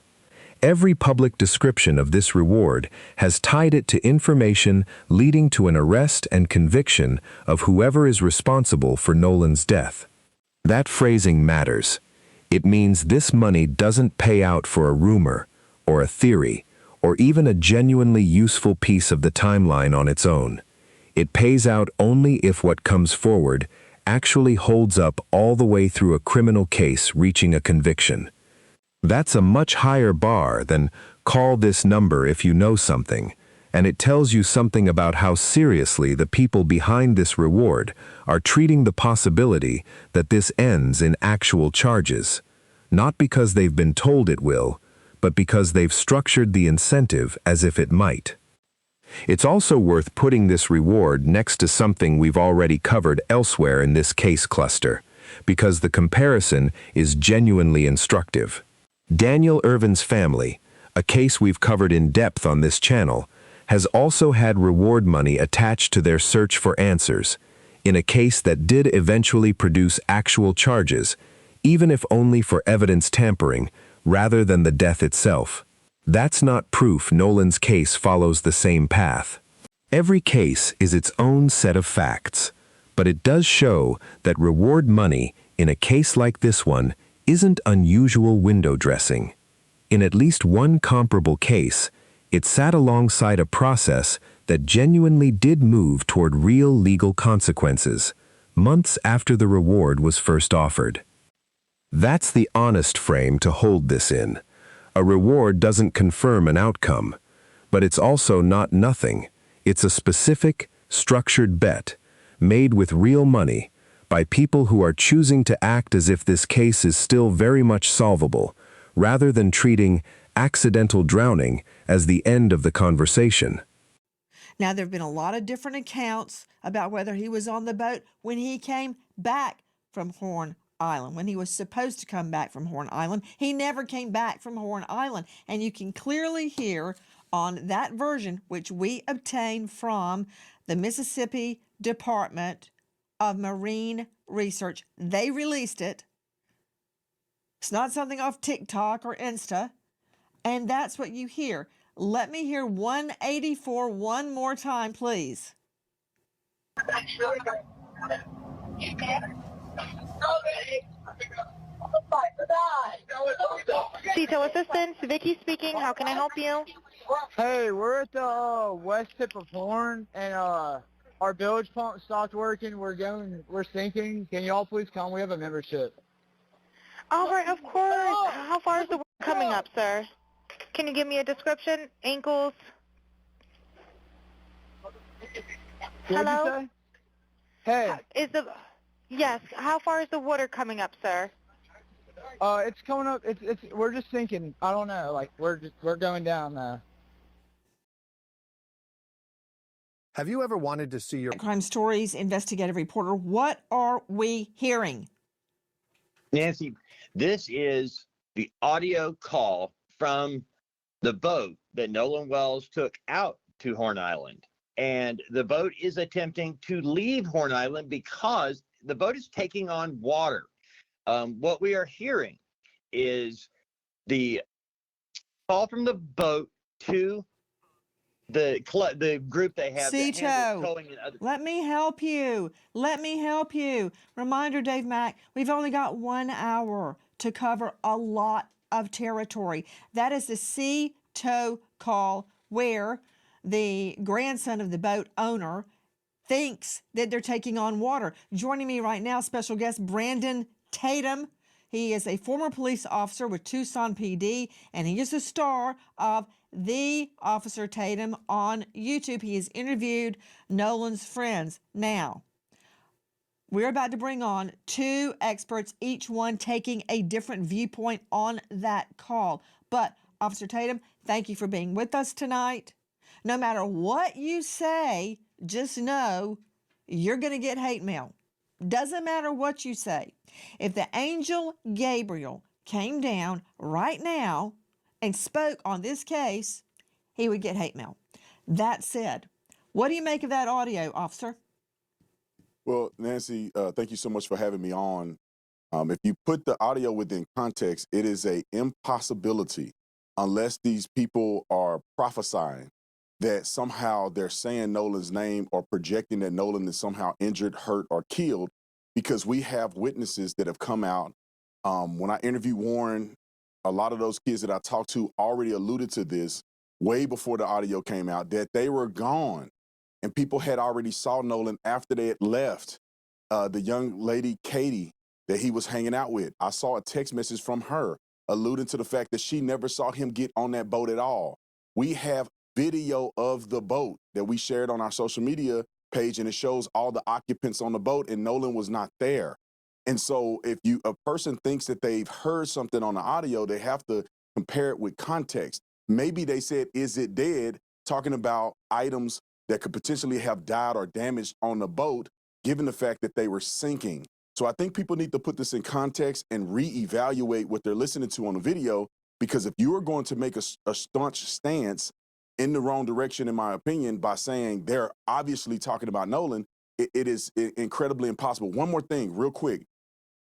Every public description of this reward has tied it to information leading to an arrest and conviction of whoever is responsible for Nolan's death. That phrasing matters. It means this money doesn't pay out for a rumor, or a theory, or even a genuinely useful piece of the timeline on its own. It pays out only if what comes forward actually holds up all the way through a criminal case reaching a conviction. That's a much higher bar than call this number if you know something, and it tells you something about how seriously the people behind this reward are treating the possibility that this ends in actual charges, not because they've been told it will, but because they've structured the incentive as if it might. It's also worth putting this reward next to something we've already covered elsewhere in this case cluster, because the comparison is genuinely instructive. Daniel Irvin's family, a case we've covered in depth on this channel, has also had reward money attached to their search for answers, in a case that did eventually produce actual charges, even if only for evidence tampering, rather than the death itself. That's not proof Nolan's case follows the same path. Every case is its own set of facts, but it does show that reward money, in a case like this one, isn't unusual window dressing. In at least one comparable case, it sat alongside a process that genuinely did move toward real legal consequences, months after the reward was first offered. That's the honest frame to hold this in. A reward doesn't confirm an outcome, but it's also not nothing. It's a specific, structured bet, made with real money, by people who are choosing to act as if this case is still very much solvable, rather than treating accidental drowning as the end of the conversation. Now, there have been a lot of different accounts about whether he was on the boat when he came back from Horn Island, when he was supposed to come back from Horn Island. He never came back from Horn Island. And you can clearly hear on that version, which we obtained from the Mississippi Department of Marine Research. They released it. It's not something off TikTok or Insta. And that's what you hear. Let me hear 184 one more time, please. Detail assistance, Vicky speaking. How can I help you? Hey, we're at the west tip of Horn, and our bilge pump stopped working. We're sinking. Can y'all please come? We have a membership. All right, of course. How far is the water coming up, sir? Can you give me a description? Ankles? Hello? Hey. Yes. How far is the water coming up, sir? It's coming up. We're just sinking. I don't know. Like we're going down now. Have you ever wanted to see your Crime Stories investigative reporter? What are we hearing? Nancy, this is the audio call from the boat that Nolan Wells took out to Horn Island. And the boat is attempting to leave Horn Island because the boat is taking on water. What we are hearing is the call from the boat to the group they have. Cito, let me help you. Let me help you. Reminder, Dave Mack, we've only got 1 hour to cover a lot of territory. That is the Cito call where the grandson of the boat owner thinks that they're taking on water. Joining me right now, special guest Brandon Tatum. He is a former police officer with Tucson PD, and he is the star of The Officer Tatum on YouTube. He has interviewed Nolan's friends. Now, we're about to bring on 2 experts, each one taking a different viewpoint on that call. But, Officer Tatum, thank you for being with us tonight. No matter what you say, just know you're going to get hate mail. Doesn't matter what you say. If the angel Gabriel came down right now and spoke on this case, he would get hate mail. That said, what do you make of that audio, officer? Well, Nancy, thank you so much for having me on. If you put the audio within context, it is a impossibility unless these people are prophesying that somehow they're saying Nolan's name or projecting that Nolan is somehow injured, hurt, or killed, because we have witnesses that have come out. When I interviewed Warren, a lot of those kids that I talked to already alluded to this way before the audio came out, that they were gone. And people had already saw Nolan after they had left. The young lady, Katie, that he was hanging out with, I saw a text message from her alluding to the fact that she never saw him get on that boat at all. We have video of the boat that we shared on our social media page, and it shows all the occupants on the boat, and Nolan was not there. And so if a person thinks that they've heard something on the audio, they have to compare it with context. Maybe they said, "Is it dead?" talking about items that could potentially have died or damaged on the boat, given the fact that they were sinking. So I think people need to put this in context and reevaluate what they're listening to on the video, because if you are going to make a staunch stance in the wrong direction, in my opinion, by saying they're obviously talking about Nolan, it is incredibly impossible. One more thing, real quick,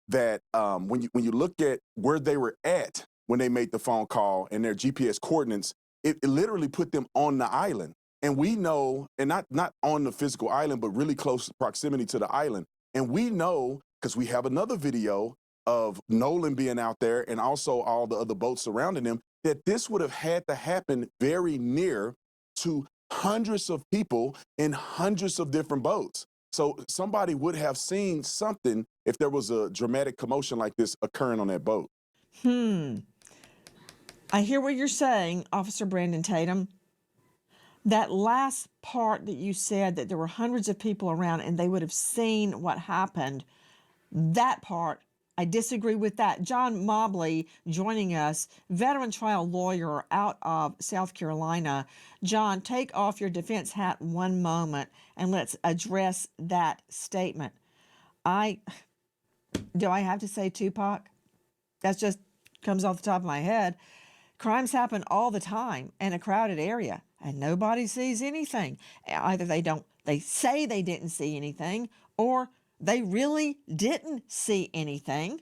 that when you look at where they were at when they made the phone call and their GPS coordinates, it literally put them on the island. And we know, and not on the physical island, but really close proximity to the island. And we know, because we have another video of Nolan being out there and also all the other boats surrounding him, that this would have had to happen very near to hundreds of people in hundreds of different boats. So somebody would have seen something if there was a dramatic commotion like this occurring on that boat. I hear what you're saying, Officer Brandon Tatum. That last part that you said, that there were hundreds of people around and they would have seen what happened, that part, I disagree with that. John Mobley joining us, veteran trial lawyer out of South Carolina. John, take off your defense hat one moment and let's address that statement. Do I have to say Tupac? That just comes off the top of my head. Crimes happen all the time in a crowded area and nobody sees anything. Either they say they didn't see anything, or they really didn't see anything,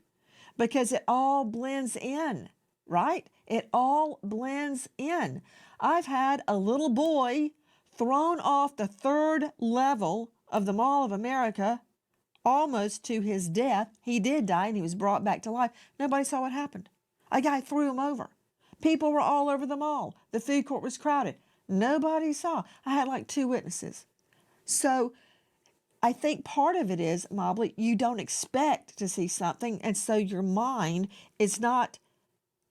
because it all blends in, right? It all blends in. I've had a little boy thrown off the 3rd level of the Mall of America almost to his death. He did die and he was brought back to life. Nobody saw what happened. A guy threw him over. People were all over the mall. The food court was crowded. Nobody saw. I had like 2 witnesses. So I think part of it is, Mobley, you don't expect to see something, and so your mind is not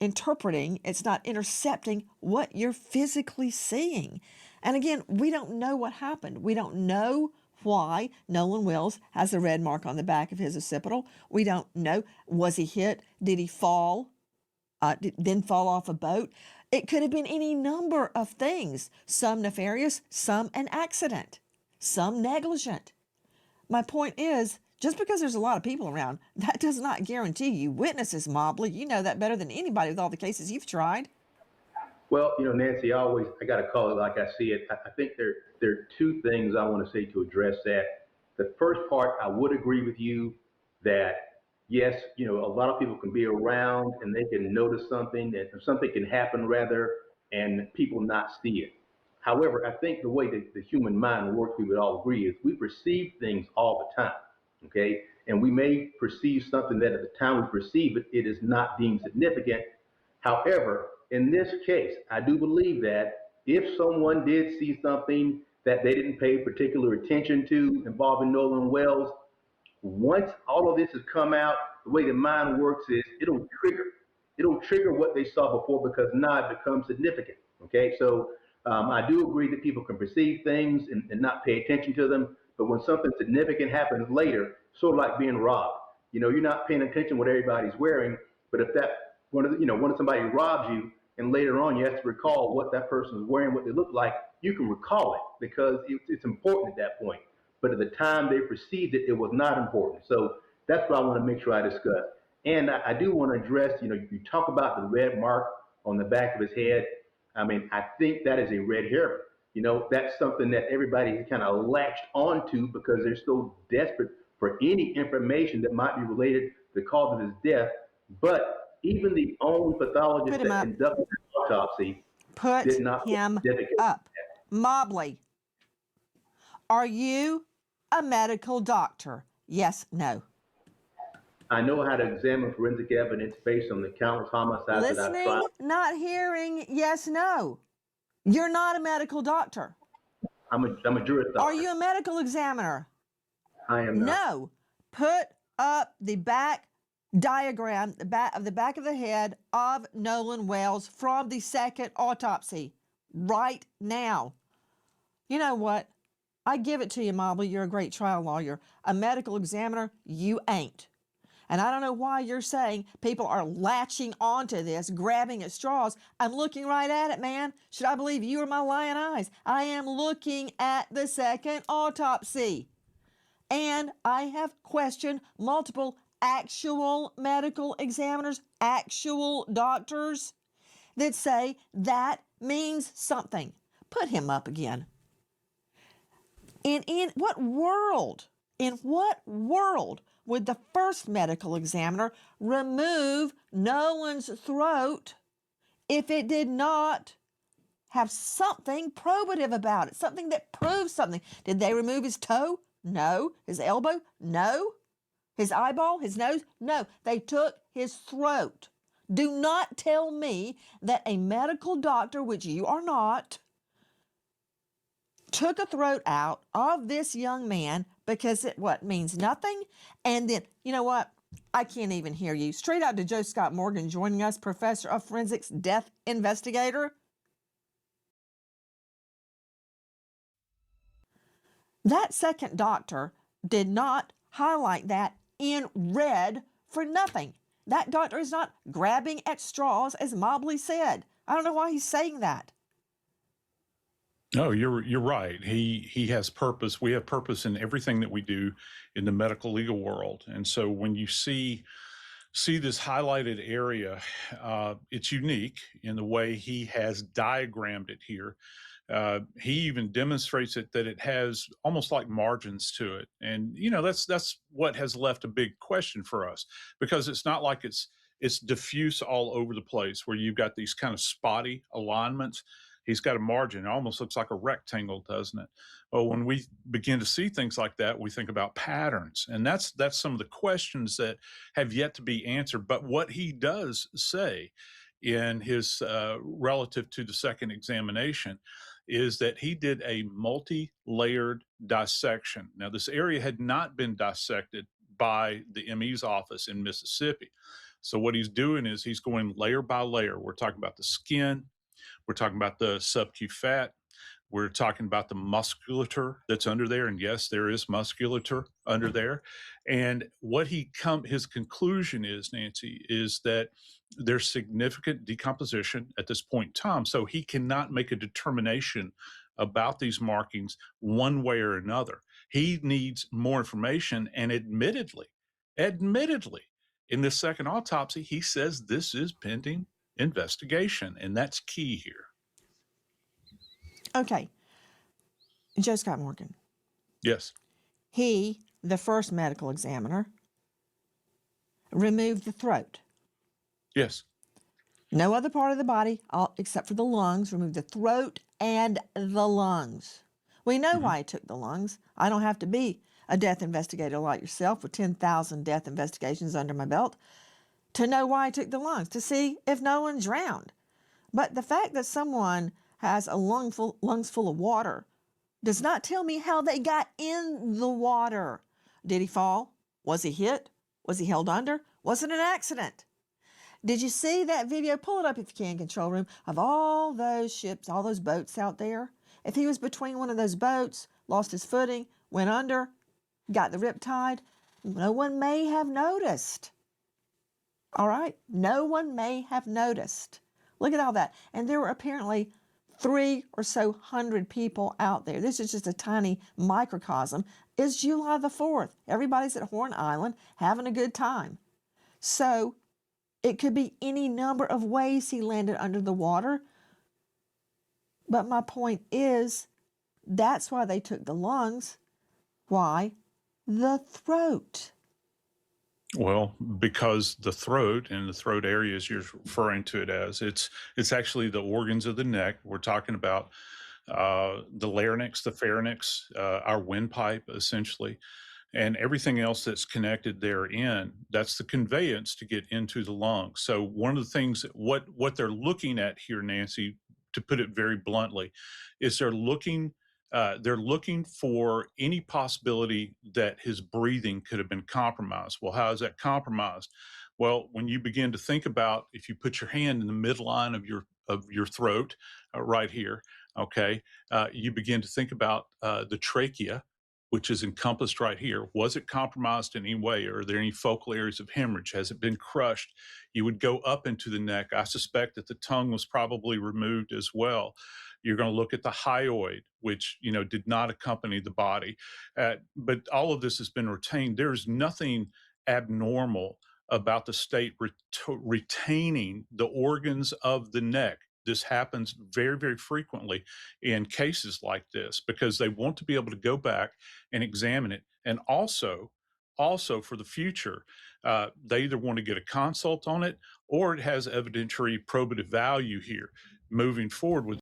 interpreting, it's not intercepting what you're physically seeing. And again, we don't know what happened. We don't know why Nolan Wells has a red mark on the back of his occipital. We don't know. Was he hit? Did he fall? Then fall off a boat? It could have been any number of things. Some nefarious, some an accident, some negligent. My point is, just because there's a lot of people around, that does not guarantee you witnesses, Mobley. You know that better than anybody with all the cases you've tried. Well, Nancy, I got to call it like I see it. I think there are 2 things I want to say to address that. The first part, I would agree with you that, yes, a lot of people can be around and they can notice something, that something can happen rather, and people not see it. However, I think the way that the human mind works, we would all agree, is we perceive things all the time, okay? And we may perceive something that at the time we perceive it, it is not deemed significant. However, in this case, I do believe that if someone did see something that they didn't pay particular attention to involving Nolan Wells, once all of this has come out, the way the mind works is it'll trigger what they saw before, because now it becomes significant. Okay, so I do agree that people can perceive things and not pay attention to them, but when something significant happens later, sort of like being robbed, you're not paying attention to what everybody's wearing, but if when somebody robs you and later on you have to recall what that person was wearing, what they looked like, you can recall it because it's important at that point. But at the time they perceived it, it was not important. So that's what I want to make sure I discuss. And I do want to address, you talk about the red mark on the back of his head. I mean, I think that is a red herring. That's something that everybody kind of latched onto because they're so desperate for any information that might be related to the cause of his death. But even the own pathologist Put him that up. conducted the autopsy Put did not put him significance. up. Mobley, are you a medical doctor? Yes, no. I know how to examine forensic evidence based on the countless homicides that I've tried. Listening, not hearing, yes, no. You're not a medical doctor. I'm a juris doctor. Are you a medical examiner? I am not. No. Put up the back diagram, the back of the head of Nolan Wells from the second autopsy right now. You know what? I give it to you, Mobley. You're a great trial lawyer. A medical examiner, you ain't. And I don't know why you're saying people are latching onto this, grabbing at straws. I'm looking right at it, man. Should I believe you or my lying eyes? I am looking at the second autopsy. And I have questioned multiple actual medical examiners, actual doctors that say that means something. Put him up again. In what world would the first medical examiner remove Nolan's throat if it did not have something probative about it, something that proves something? Did they remove his toe? No. His elbow? No. His eyeball? His nose? No. They took his throat. Do not tell me that a medical doctor, which you are not, took a throat out of this young man because it means nothing. And then, you know what? I can't even hear you. Straight out to Joe Scott Morgan joining us, professor of forensics, death investigator. That second doctor did not highlight that in red for nothing. That doctor is not grabbing at straws, as Mobley said. I don't know why he's saying that. No, you're right. He has purpose. We have purpose in everything that we do in the medical legal world. And so when you see this highlighted area, it's unique in the way he has diagrammed it here. He even demonstrates that it has almost like margins to it. And, that's what has left a big question for us, because it's not like it's diffuse all over the place where you've got these kind of spotty alignments. He's got a margin. It almost looks like a rectangle, doesn't it? Well, when we begin to see things like that, we think about patterns. And that's some of the questions that have yet to be answered. But what he does say in his relative to the second examination is that he did a multi-layered dissection. Now, this area had not been dissected by the ME's office in Mississippi. So what he's doing is he's going layer by layer. We're talking about the skin. We're talking about the sub-Q fat. We're talking about the musculature that's under there. And yes, there is musculature under there. And what his conclusion is, Nancy, is that there's significant decomposition at this point in time. So he cannot make a determination about these markings one way or another. He needs more information. And admittedly, in this second autopsy, he says this is pending investigation, and that's key here. Okay. Joe Scott Morgan. Yes. He, the first medical examiner, removed the throat. Yes. No other part of the body, except for the lungs, removed the throat and the lungs. We know why he took the lungs. I don't have to be a death investigator like yourself with 10,000 death investigations under my belt to know why he took the lungs, to see if Nolan drowned. But the fact that someone has a lungs full of water does not tell me how they got in the water. Did he fall? Was he hit? Was he held under? Was it an accident? Did you see that video? Pull it up if you can, control room, of all those ships, all those boats out there. If he was between one of those boats, lost his footing, went under, got the riptide, no one may have noticed. All right? No one may have noticed. Look at all that. And there were apparently 300 or so people out there. This is just a tiny microcosm. It's July the 4th. Everybody's at Horn Island having a good time. So it could be any number of ways he landed under the water. But my point is, that's why they took the lungs. Why? The throat. Well, because the throat and the throat areas you're referring to it as, it's actually the organs of the neck. We're talking about the larynx, the pharynx, our windpipe, essentially, and everything else that's connected therein. That's the conveyance to get into the lungs. So one of the things what they're looking at here, Nancy, to put it very bluntly, is they're looking for any possibility that his breathing could have been compromised. Well, how is that compromised? Well, when you begin to think about, if you put your hand in the midline of your throat, right here, okay, you begin to think about the trachea, which is encompassed right here. Was it compromised in any way? Are there any focal areas of hemorrhage? Has it been crushed? You would go up into the neck. I suspect that the tongue was probably removed as well. You're going to look at the hyoid, which, did not accompany the body. But all of this has been retained. There's nothing abnormal about the state retaining the organs of the neck. This happens very, very frequently in cases like this because they want to be able to go back and examine it. And also for the future, they either want to get a consult on it or it has evidentiary probative value here moving forward with